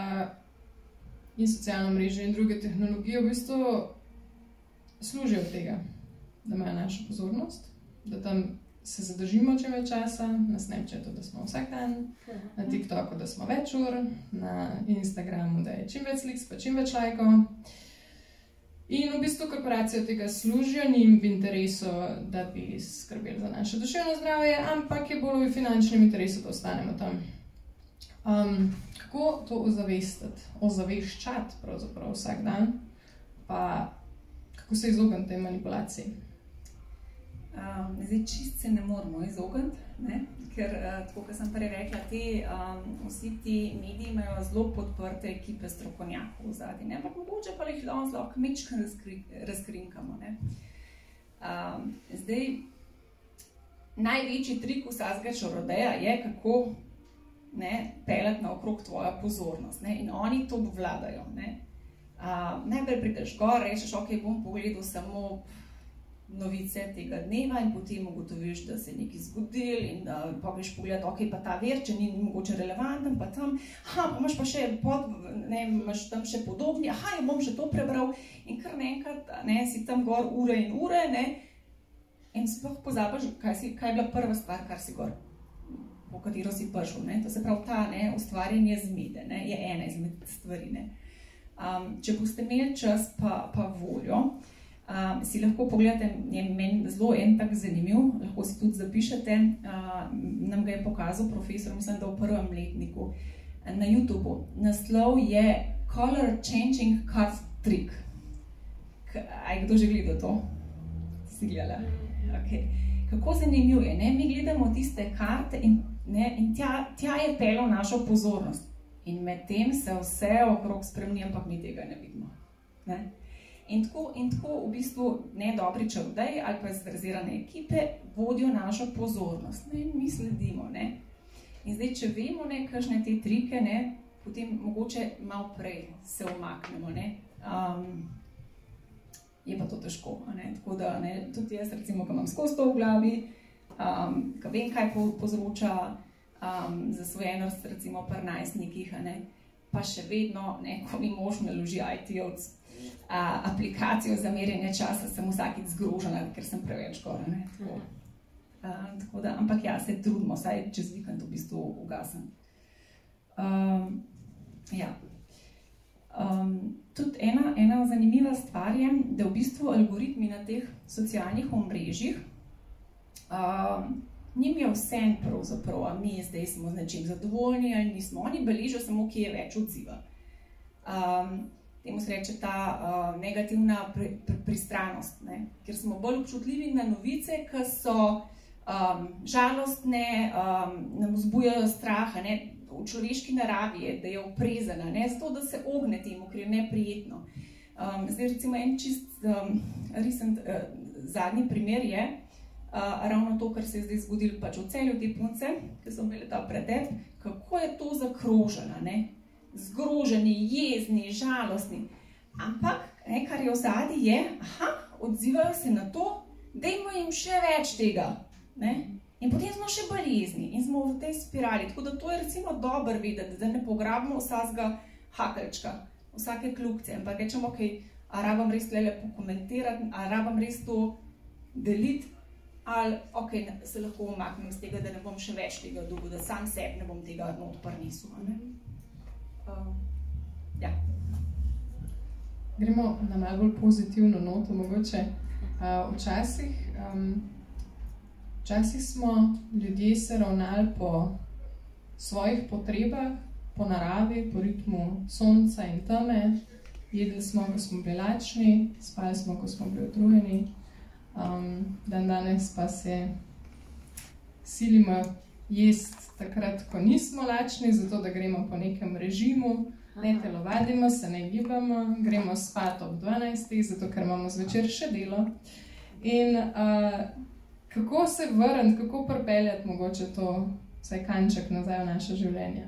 in socialno mreže in druge tehnologije v bistvu služijo od tega, da imajo našo pozornost, da tam se zadržimo čim več časa, na Snapchatu, da smo vsak dan, na TikToku, da smo več ur, na Instagramu, da je čim več slik, pa čim več lajkov. In v bistvu korporacije od tega služijo, njim v interesu, da bi skrbeli za naše duševno zdravje, ampak je bolj v finančnem interesu, da ostanemo tam. Kako to ozaveščati pravzaprav vsak dan, pa kako se izogniti tej manipulaciji? Zdaj, čist se ne moramo izogniti, ker, tako kot sem prej rekla, vsi ti mediji imajo zelo podprte ekipe strokovnjakov v zadnji, ampak mogoče pa jih lahko mečkaj razkrinkamo. Zdaj, največji trik vsakega čarodeja je, kako peljati naokrog tvoja pozornost. In oni to obvladajo. Najprej prideš gor, rečeš, ok, bom pogledal samo novice tega dneva in potem ugotoviš, da se je nekaj zgodil in da pa greš pogledati, ok, pa ta ver, če ni mogoče relevanten, pa tam, pa imaš pa še imaš tam še podobni, ja bom še to prebral in kar naenkrat si tam gor ure in ure in sploh pozabiš, kaj je bila prva stvar, kar si gor, po katero si prišel. To se pravi, ta ustvarjanje zmede je ena izmed stvari. Če boste imeli čas pa voljo, si lahko pogledate, meni zelo en tak zanimiv, lahko si tudi zapišete, nam ga je pokazal profesor, mislim, da v 1. letniku na YouTubeu. Naslov je Color Changing Card Trick. A je kdo že gledal to? Si gledala? Okay. Kako zanimiv je, mi gledamo tiste karte in tja je peljal našo pozornost. In med tem se vse okrog spremeni, ampak mi tega ne vidimo. In tako v bistvu dobri čarodeji ali pa zverzirane ekipe vodijo našo pozornost. In mi sledimo. In zdaj, če vemo kakšne te trike, potem mogoče malo prej se umaknemo. Je pa to težko. Tako da tudi jaz, recimo, ko imam skozi to v glavi, ko vem, kaj povzroča zasvojenost, recimo pri najstnikih, pa še vedno, ko mi mož naloži IT-ovc aplikacijo za merjenje časa, sem vsakič zgrožena, ker sem preveč gora, ne, tako da, ampak ja, se trudimo, vsaj čez vikend v bistvu ugasem. Tudi ena zanimiva stvar je, da v bistvu algoritmi na teh socialnih omrežjih njim je vseeno pravzaprav, a mi zdaj smo z nečim zadovoljni ali nismo, oni beležijo samo, kje je več odziva. Temu se reče ta negativna pristranost, ne? Ker smo bolj občutljivi na novice, ki so žalostne, nam vzbujajo straha, ne? V človeški naravi je, da je oprezana, ne? Zato, da se ogne temu, ker je neprijetno. Zdaj recimo en čist zadnji primer je ravno to, kar se je zdaj zgodilo pač v Celju, te punce, ki so imeli ta pretep, kako je to zakrožena, ne? Zgroženi, jezni, žalostni. Ampak, kar je v zadnji je, odzivajo se na to, dajmo jim še več tega, ne? In potem smo še bolj jezni in smo v tej spirali. Tako da to je recimo dobro vedeti, da ne pograbimo vsakega hakelčka, vsake kljukce, ampak rečemo, a rabam res tlele pokomentirati, a rabam res to deliti, ali se lahko umaknem z tega, da ne bom še več tega dobil, da sam sebi ne bom tega not prinesel. Gremo na malo bolj pozitivno noto, mogoče. Včasih smo ljudje se ravnali po svojih potrebah, po naravi, po ritmu sonca in teme. Jedli smo, ko smo bili lačni, spali smo, ko smo bili utrujeni. Danes pa se silimo jesti takrat, ko nismo lačni, zato da gremo po nekem režimu, ne telovadimo se, ne gibamo, gremo spat ob 12, zato ker imamo zvečer še delo. In kako se vrniti, kako pripeljati mogoče to vsaj kanček nazaj v naše življenje?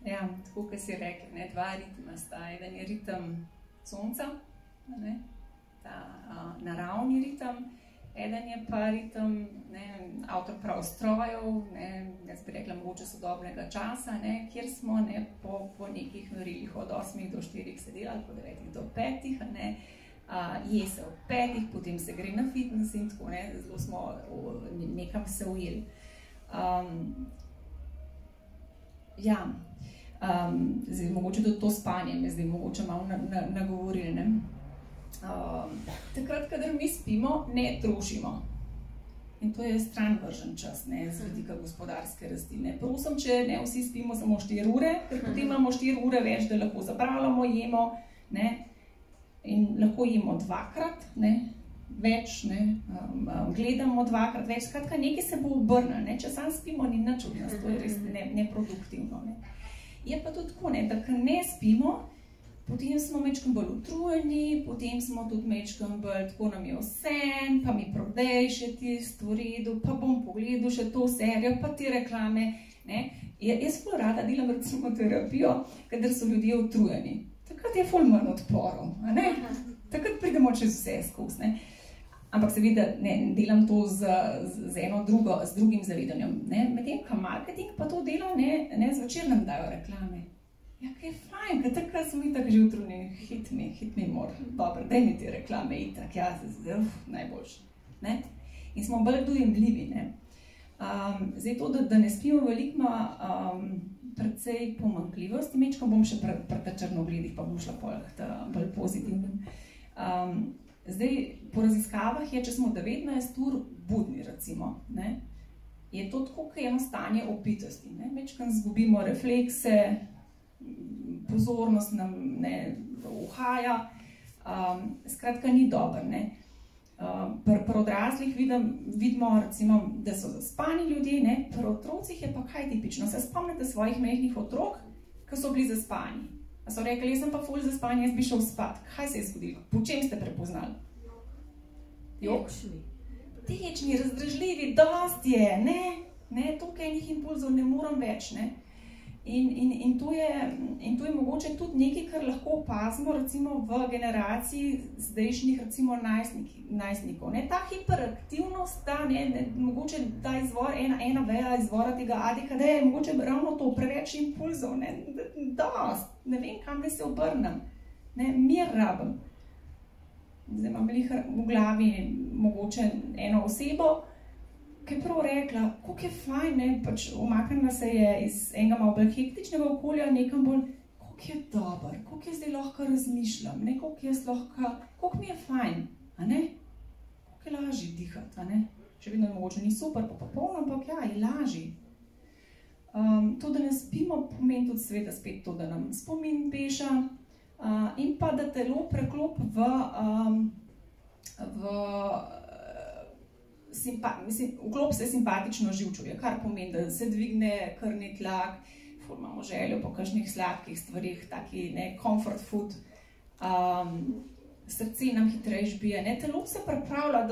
Ja, tako, kot si rekla, dva ritma sta. Eden je ritem sonca, ta naravni ritem, eden je pa ritem, avtor prav strojev, jaz bi rekla mogoče sodobnega časa, kjer smo po nekih merilih od 8 do 4 sedeli, ali po 9 do 5, je se ob 5, potem se gre na fitness in tako, zelo smo nekam se ujeli. Zdaj, mogoče tudi to spanje me zdaj mogoče malo nagovorili, Takrat, kadar mi spimo, ne trošimo. In to je stran vržen čas, z vidika gospodarske rasti. Prosim, če ne vsi spimo samo 4 ure, ker potem imamo 4 ure več, da lahko zapravljamo, jemo, in lahko jemo dvakrat, več, gledamo dvakrat več, skratka, nekaj se bo obrnilo, če sam spimo, ni nič od nas, to je res neproduktivno. Je pa tudi tako, da ko ne spimo, potem smo mečkam bolj utrujeni, potem smo tudi mečkam bolj, tako nam je vseeno, pa mi prodej še tisto v redu, pa bom pogledal še to serijo, pa te reklame. Jaz ful rada delam recimo terapijo, kadar so ljudje utrujeni. Takrat je ful manj odporov, takrat pridemo čez vse skozi. Ampak seveda delam to z drugim zavedanjem. Medtem, ko marketing pa to dela, zvečer nam dajo reklame. Ja, kaj je fajn, ker takrat smo itak že utrujeni, hit me more, dobro, daj mi te reklame itak, ja, najboljše. In smo bolj dojemljivi. Zdaj to, da ne spimo veliko, ima precej pomanjkljivosti, mečkam bom še pri črnogledih, pa bom šla bolj pozitivnim. Zdaj, po raziskavah je, če smo 19 ur budni, recimo, je to tako, kot eno stanje opitosti. Mečkam zgubimo reflekse, pozornost nam uhaja, skratka ni dobro. Pri odraslih vidimo, recimo, da so zaspani ljudje, pri otrocih je pa kaj tipično. Se spomnite svojih majhnih otrok, ki so bili zaspani. A so rekli, jaz sem pa ful zaspan, jaz bi šel spat. Kaj se je zgodilo? Po čem ste prepoznali? Tečni, razdražljivi, dost je, toliko enih impulzov ne moram več, In to je mogoče tudi nekaj, kar lahko opazimo recimo v generaciji zdajšnjih recimo najstnikov. Ta hiperaktivnost, ta mogoče ta izvor, ena veja izvora tega ADHD je mogoče ravno to, preveč impulzov, ne vem, kam bi se obrnem, mir rabim. Zdaj imam v glavi mogoče eno osebo, ki je prav rekla, koliko je fajn, pač umaknila se je iz enega malo bolj hektičnega okolja, nekam bolj, koliko je dober, koliko je zdaj lahko razmišljam, koliko mi je fajn, koliko je lažje dihati, še vedno mogoče ni super, pa popolno, ampak ja, je lažje. To, da ne spimo, pomeni tudi seveda spet to, da nam spomin peša in pa da telo preklop vklop se simpatično živčuje, kar pomeni, da se dvigne krvni tlak, imamo željo po kakšnih sladkih stvarih, taki comfort food, srce nam hitreje bije, telo se pripravlja,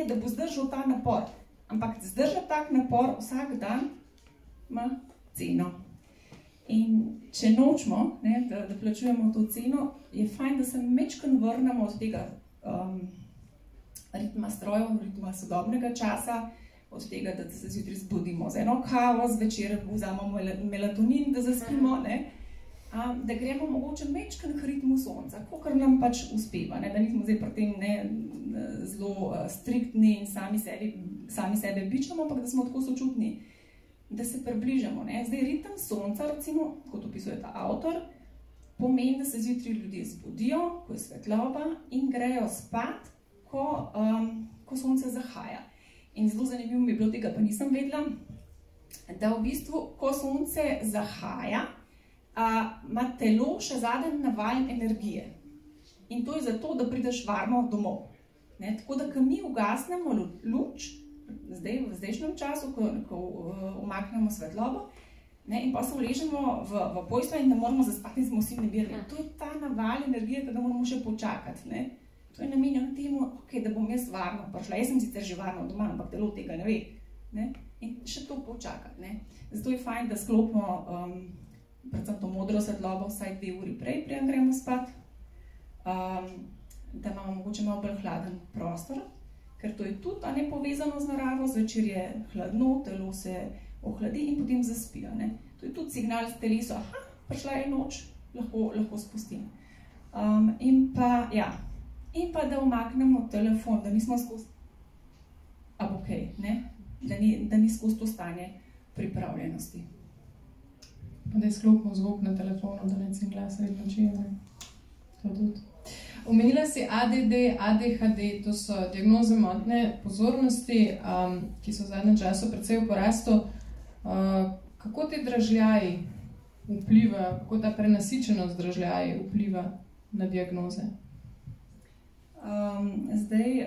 da bo zdržal ta napor, ampak zdržati tak napor vsak dan ima ceno. In če nočemo, da plačujemo to ceno, je fajn, da se majčkeno vrnemo od tega ritma strojev, ritma sodobnega časa, od tega, da se zjutraj zbudimo z eno kavo, zvečer vzamemo melatonin, da zaspimo, da gremo mogoče majčkeno k ritmu sonca, kakor nam pač uspeva, da nismo zdaj pri tem zelo striktni in sami sebe bičamo, ampak da smo tako sočutni, da se približamo. Zdaj ritem sonca, recimo, kot opisuje ta avtor, pomeni, da se zjutraj ljudje zbudijo, ko je svetloba in grejo spat, ko sonce zahaja. In zelo zanimivo mi je bilo, tega pa nisem vedela, da v bistvu, ko sonce zahaja, ima telo še zadnji naval energije. In to je zato, da prideš varno domov. Tako da, ko mi ugasnemo luč, zdaj v zdajšnjem času, ko umaknemo svetlobo, in pa se uležemo v posteljo in ne moramo zaspati in smo vsi nebirni. To je ta naval energije, ki ga moramo še počakati. To je namenjeno temu, da bom jaz varno prišla. Jaz sem sicer že varno doma, ampak telo tega ne ve. In še to počakati. Zato je fajn, da sklopimo predvsem to modro svetlobo vsaj 2 uri prej, preden gremo spat, da imamo mogoče malo bolj hladen prostor, ker to je tudi povezano z naravo, zvečer je hladno, telo se ohladi in potem zaspijo. To je tudi signal z telesu, prišla je noč, lahko spustim. In pa da umaknemo telefon, da nismo skozi, da ni skozi to stanje pripravljenosti. Pa da izklopimo zvok na telefonu, da ne cingla sredi noči. To tudi. Omenila si ADD, ADHD, to so diagnoze motnje pozornosti, ki so v zadnjem času precej v porastu. Kako ti dražljaji vpliva, kako ta prenasičenost dražljaji vpliva na diagnoze? Zdaj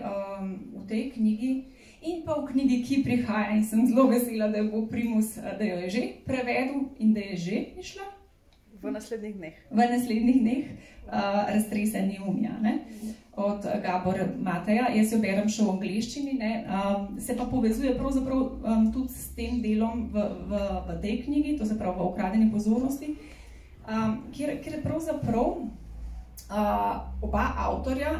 v tej knjigi in pa v knjigi, ki prihaja, in sem zelo vesela, da bo Primus, da jo je že prevedel in da je že išla. V naslednjih dneh. V naslednjih dneh, Raztreseni umja, od Gabor Mateja. Jaz jo berem še v angleščini, se pa povezuje pravzaprav tudi s tem delom v tej knjigi, to se pravi v Ukradeni pozornosti, kjer pravzaprav oba avtorja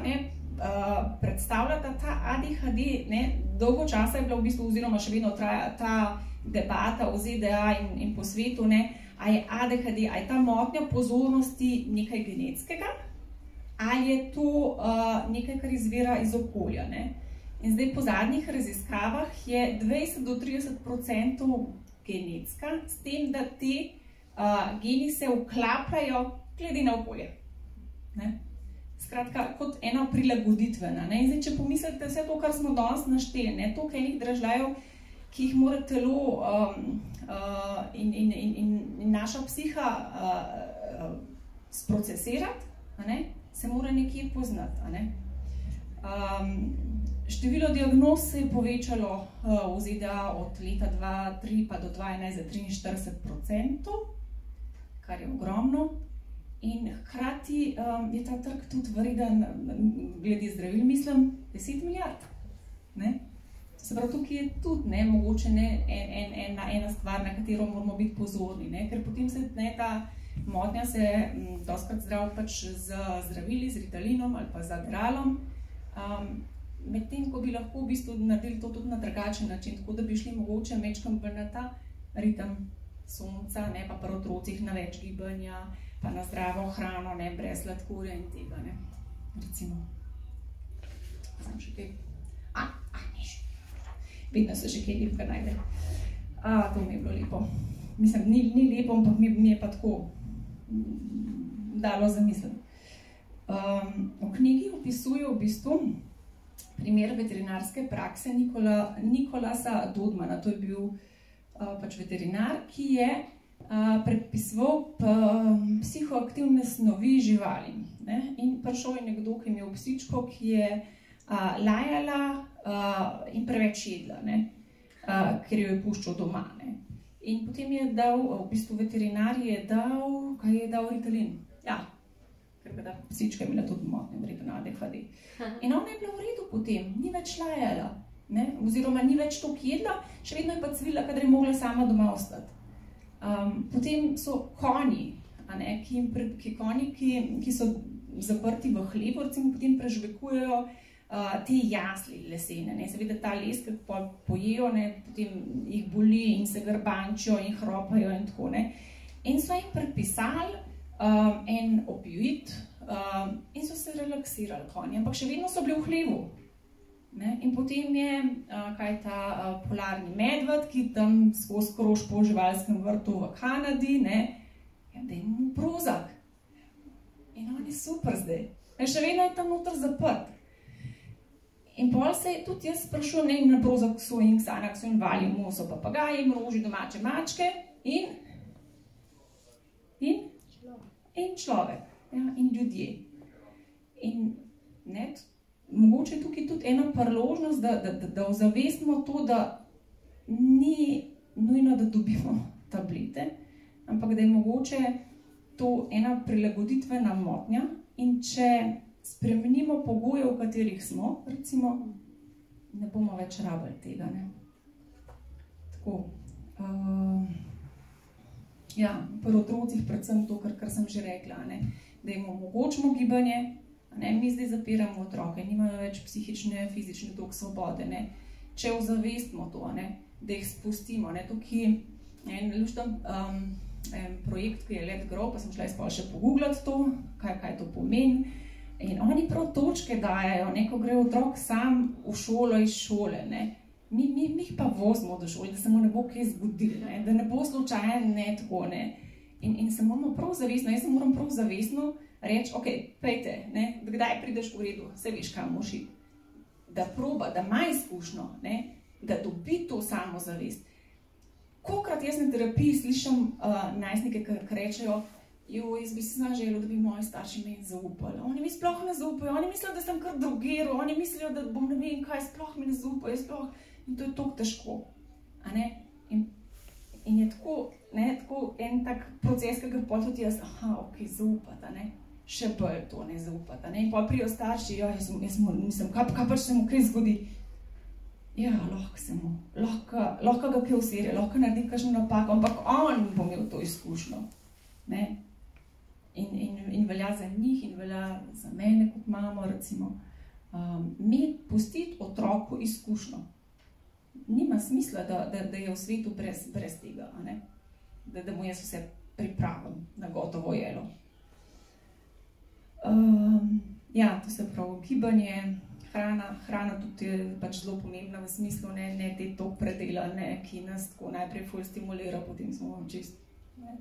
predstavljata ta ADHD, dolgo časa je bila v bistvu, oziroma še vedno traja ta debata v ZDA in po svetu, a je ADHD, a je ta motnja pozornosti nekaj genetskega, ali je to nekaj, kar izvira iz okolja. In zdaj po zadnjih raziskavah je 20 do 30% genetska, s tem, da te geni se vklapljajo glede na okolje. Skratka, kot ena prilagoditvena. In zdaj, če pomislite vse to, kar smo danes našteli, toliko enih dražljajev, ki jih mora telo in naša psiha sprocesirati, se mora nekje poznati. Število diagnoz se je povečalo v ZDA od leta 2003 pa do 2011 za 43%, kar je ogromno. In hkrati je ta trg tudi vreden, glede zdravil, mislim, 10 milijard. Se pravi, tukaj je tudi mogoče ena stvar, na katero moramo biti pozorni, ker potem se ta motnja se dostakrat zdravi pač z zdravili, z Ritalinom ali pa z Adderallom. medtem ko bi lahko v bistvu naredili to tudi na drugačen način, tako da bi šli mogoče mečkam bolj na ta ritem sonca, ne, pa pri otrocih na več gibanja, pa na zdravo hrano, ne, brez sladkorja in tega, ne, recimo. Znam še kaj? Vedno se še kaj lepega najde. To mi je bilo lepo. Mislim, ni lepo, ampak mi je pa tako dalo za misel. V knjigi opisujejo v bistvu primer veterinarske prakse Nikolasa Dodmana. To je bil pač veterinar, ki je predpisoval psihoaktivne snovi živalim. Ne? In prišel je nekdo, ki je imel psičko, ki je lajala in preveč jedla, ne? Ker jo je puščal doma. Ne? In potem je dal, v bistvu veterinar je dal, kaj je dal Ritalin? Ja, ker da psička je imela tudi motnje, verjetno ADHD. In ona je bila v redu potem, ni več lajala, ne? Oziroma ni več toliko jedla, še vedno je pa cvila, kadar je mogla sama doma ostati. Potem so konji, ki so zaprti v hlevu, recimo potem prežvekujejo te jasli lesene. Ne. Seveda ta les, ki pojejo, ne, potem jih boli in se grbančijo in hropajo in tako. Ne. In so jim predpisali en opioid in so se relaksirali konji, ampak še vedno so bili v hlevu. Ne. In potem je ta polarni medved, ki tam skozi krož po živalskem vrtu v Kanadi, ne, ja, da je mu Prozac. In on je super zdaj. Še vedno je tam noter zaprt. In pol se je tudi jaz sprašujem, ne, na Prozacu in Xanaxu in Valiumu so papagaji, mroži, domače mačke in človek, ja, in ljudje. In ne, mogoče je tukaj tudi ena priložnost, da ozavestimo to, da ni nujno, da dobimo tablete, ampak da je mogoče to ena prilagoditvena motnja in če spremenimo pogoje, v katerih smo, recimo, ne bomo več rabili tega. Ne? Tako. Ja, pri otrocih predvsem to, kar sem že rekla, ne? Da jim omogočimo gibanje, ne? Mi zdaj zapiramo otroke, nimajo več psihične, fizične toliko svobode. Ne? Če ozavestimo to, ne? Da jih spustimo. Ne? Tukaj en lušten projekt, ki je Let Grow, pa sem šla izpol še pogooglati to, kaj to pomeni. In oni prav točke dajajo, ne, ko gre otrok sam v šolo iz šole. Ne. Mi jih pa vozimo do šole, da se mu ne bo kaj zgodilo, ne, da ne bo slučajno, ne, tako, ne. In se moramo prav zavestno, jaz se moram prav zavestno reči, ok, pejte, ne, kdaj prideš v redu, se veš, kam moraš iti. Da proba, da ima izkušnjo, ne, da dobi to samozavest. Kolikrat jaz na terapiji slišim najstnike, ki rečejo, jaz bi si želel, da bi moji starši meni zaupali. Oni mi sploh ne zaupajo, oni mislijo, da sem kar drogiral, oni mislijo, da bom ne vem kaj, sploh mi ne zaupajo, sploh. In to je toliko težko. A ne? In je tako, ne, tako en tak proces, ki ga pol tudi jaz, ok, zaupati, ne? Še bolj to ne zaupati. Ne? In pol prijo starši, jaz mislim, kaj pač se mu kaj zgodi? Ja, lahko se mu, lahko ga kaj usere, lahko naredi kakšno napako, ampak on bo imel to izkušnjo. Ne? In velja za njih, in velja za mene kot mamo, recimo, pustiti otroku izkušnjo. Nima smisla, da je v svetu brez tega, ne? Da mu jaz vse pripravim na gotovo jelo. Ja, to se pravi, gibanje, hrana tudi je pač zelo pomembna v smislu, ne te tok predela, ne, ki nas tako najprej ful stimulira, potem smo čist, ne?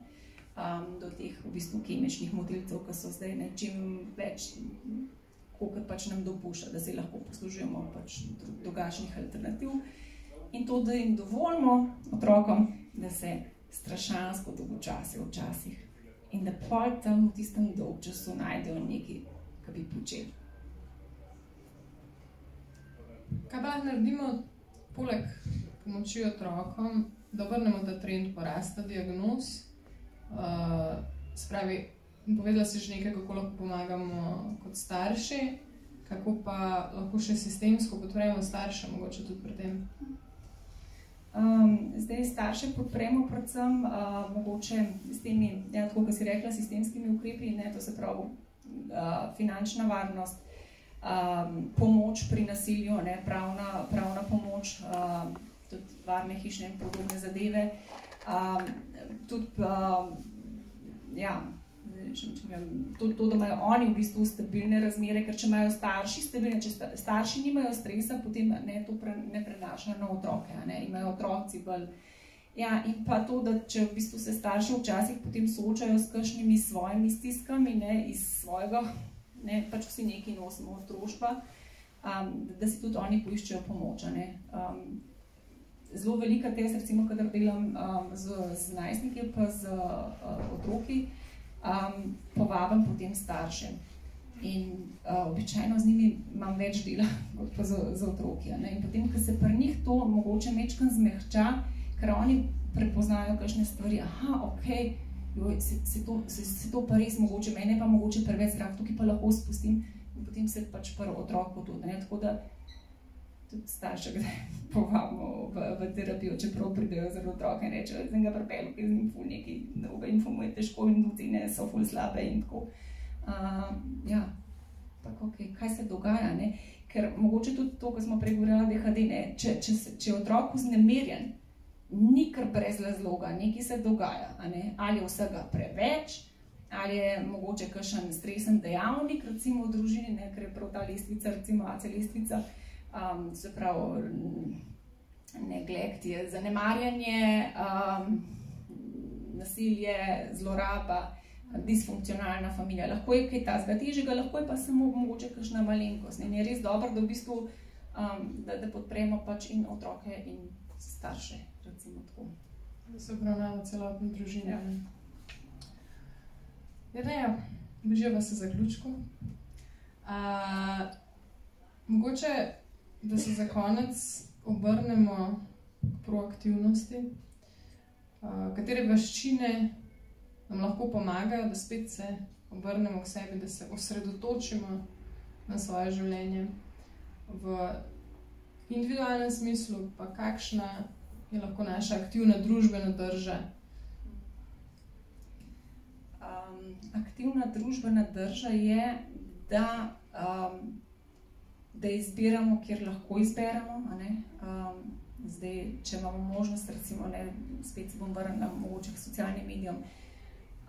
Do teh v bistvu kemičnih motilcev, ki so zdaj čim več, kolikor pač nam dopušča, da se lahko poslužujemo pač drugačnih alternativ. In to, da jim dovolimo otrokom, da se strašansko dolgočasijo včasih in da pol tam v tistem dolgčasu najdejo nekaj, kar bi počeli. Kaj pa naredimo poleg pomoči otrokom, da obrnemo ta trend porasta diagnoz? Spravi, povedala si že nekaj, kako lahko pomagamo kot starši, kako pa lahko še sistemsko podpremo starše, mogoče tudi pri tem? Zdaj starše podpremo predvsem mogoče s temi, ja, tako kot si rekla, sistemskimi ukrepi, ne, to se pravi finančna varnost, pomoč pri nasilju, ne, pravna pomoč, tudi varne hišne in podobne zadeve. Tudi, to, da imajo oni v bistvu stabilne razmere, ker če imajo starši stabilne, če starši nimajo stresa, potem ne, to ne prenaša na otroke, ne, imajo otroci bolj. Ja, in pa to, da če v bistvu se starši včasih potem soočajo s kakšnimi svojimi stiskami, ne, iz svojega, ne, pač vsi nekaj nosimo otroštva, da si tudi oni poiščejo pomoč, ne. Zelo velika test, recimo, kadar delam z najstniki pa z otroki, povabim potem starše. In običajno z njimi imam več dela kot pa z otroki. Ne? In potem, ko se pri njih to mogoče mečkam zmehča, ker oni prepoznajo kakšne stvari, okej, se to pa res mogoče, mene pa mogoče preveč strah, tukaj pa lahko spustim in potem se pač pri otroku tudi. Ne? Tako da tudi starše kdaj povabimo v terapijo, čeprav pridejo zaradi otroka in rečejo, zdaj ga pripelju, ker z njim ful nekaj druga info mu je težko in ocene so ful slabe in tako. Ja, tako, kaj se dogaja, ne? Ker mogoče tudi to, ko smo prej govorili DHD, ne? Če je otrok vznemirjen, ni kar brez razloga, nekaj se dogaja, ne? Ali je vsega preveč, ali je mogoče kakšen stresen dejavnik, recimo v družini, ne? Ker je prav ta lestvica, recimo AC lestvica, se pravi, neglect je zanemarjanje, nasilje, zloraba, disfunkcionalna familija. Lahko je kaj tazga težjega, lahko je pa samo mogoče kakšna malenkost. In je res dobro, da v bistvu da podpremo pač in otroke in starše, recimo tako. Da se obravnava celotno družino. Ja. Jerneja, bližava se zaključku. Mogoče, da se za konec obrnemo k proaktivnosti. Katere veščine nam lahko pomagajo, da spet se obrnemo k sebi, da se osredotočimo na svoje življenje v individualnem smislu, pa kakšna je lahko naša aktivna družbena drža. Aktivna družbena drža je, da izbiramo, kjer lahko izberemo. Zdaj, če imamo možnost, recimo, spet se bom vrnila mogoče k socialnim medijom,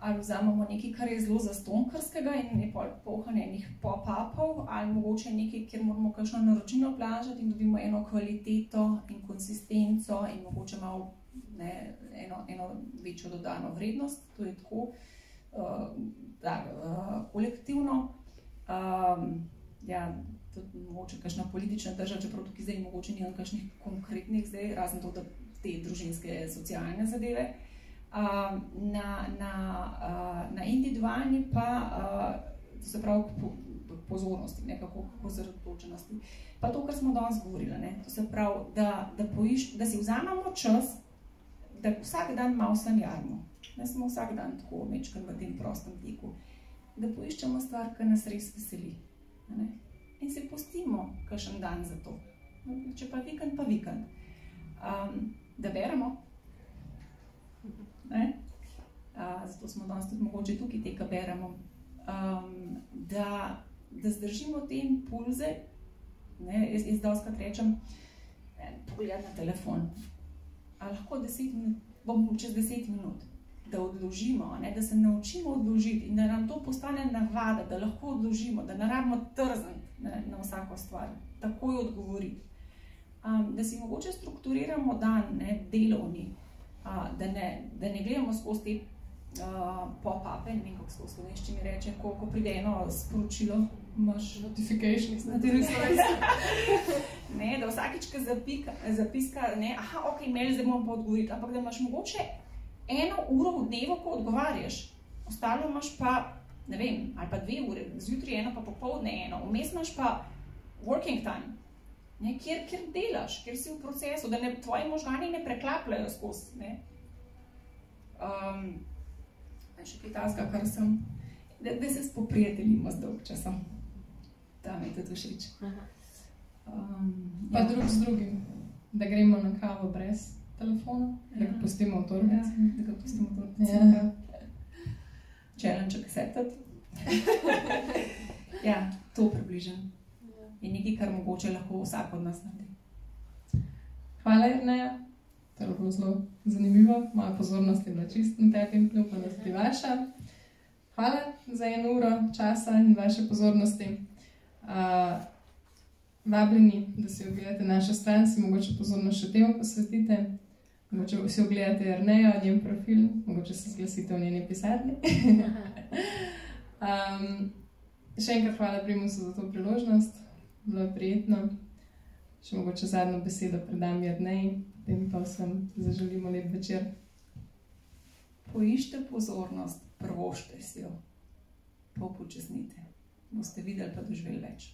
ali vzamemo nekaj, kar je zelo zastonkarskega in je polhan enih pop-upov, ali mogoče nekaj, kjer moramo kakšno naročilo plačati in dobimo eno kvaliteto in konsistenco in mogoče malo eno večjo dodano vrednost. To je tako kolektivno. Ja, tudi mogoče kakšna politična drža, čeprav tukaj zdaj mogoče nimam kakšnih konkretnih zdaj, razen to, da te družinske socialne zadeve. Na individualni pa, to se pravi pozornosti, nekako osredotočenosti. Pa to, kar smo danes govorili, ne? To se pravi, da si vzamemo čas, da vsak dan malo sanjarimo. Ne smo vsak dan tako mečkam v tem prostem teku. Da poiščemo stvar, ki nas res veseli. Ne? In se pustimo kakšen dan za to. Če pa vikend, pa vikend. Da beremo. Zato smo danes tudi mogoče tukaj teka beremo. Da zdržimo te impulze. Jaz dostakrat rečem, pogled na telefon. A lahko 10 minut, bom čez 10 minut. Da odložimo, da se naučimo odložiti in da nam to postane navada, da lahko odložimo, da ne rabimo trzniti na vsako stvar, takoj odgovoriti. Da si mogoče strukturiramo dan, delovni, da ne gledamo skozi te pop-upe, ne vem, kako se v slovenščini reče, ko pride eno sporočilo, imaš notifications na ne, da vsakič, ko zapiska, ok, mail, zdaj bomo pa odgovoriti, ampak da imaš mogoče 1 uro v dnevu, ko odgovarjaš, ostalo imaš pa, ne vem, ali pa 2 ure, zjutraj 1, pa popoldne 1, vmes imaš pa working time, kjer delaš, kjer si v procesu, da tvoji možgani ne preklapljajo skozi. Še kaj tazga, kar sem, da se spoprijateljimo z dolg časom. Da mi je tudi všeč. Pa drug z drugim, da gremo na kavo brez telefona, da ga pustimo v torbici. Da ga pustimo v torbici. Challenge accepted. Ja, to približam. je nekaj, kar mogoče lahko vsak od nas naredi. Hvala, Jerneja. To je bilo zelo zanimivo. Moja pozornost je bila čisto na tebi in upam, da tudi vaša. Hvala za 1 uro časa in vaše pozornosti. Vabljeni, da si ogledate našo stran, si mogoče pozorno še temu posvetite. Mogoče si ogledate Jernejo, njen profil, mogoče se zglasite v njeni pisarni. Še enkrat hvala Primusu za to priložnost. Bilo je prijetno. Še mogoče zadnjo besedo predam Jerneji, potem pa vsem zaželimo lep večer. Poiščite pozornost, prvoščite si jo, pa upočasnite. Boste videli pa doživeli več.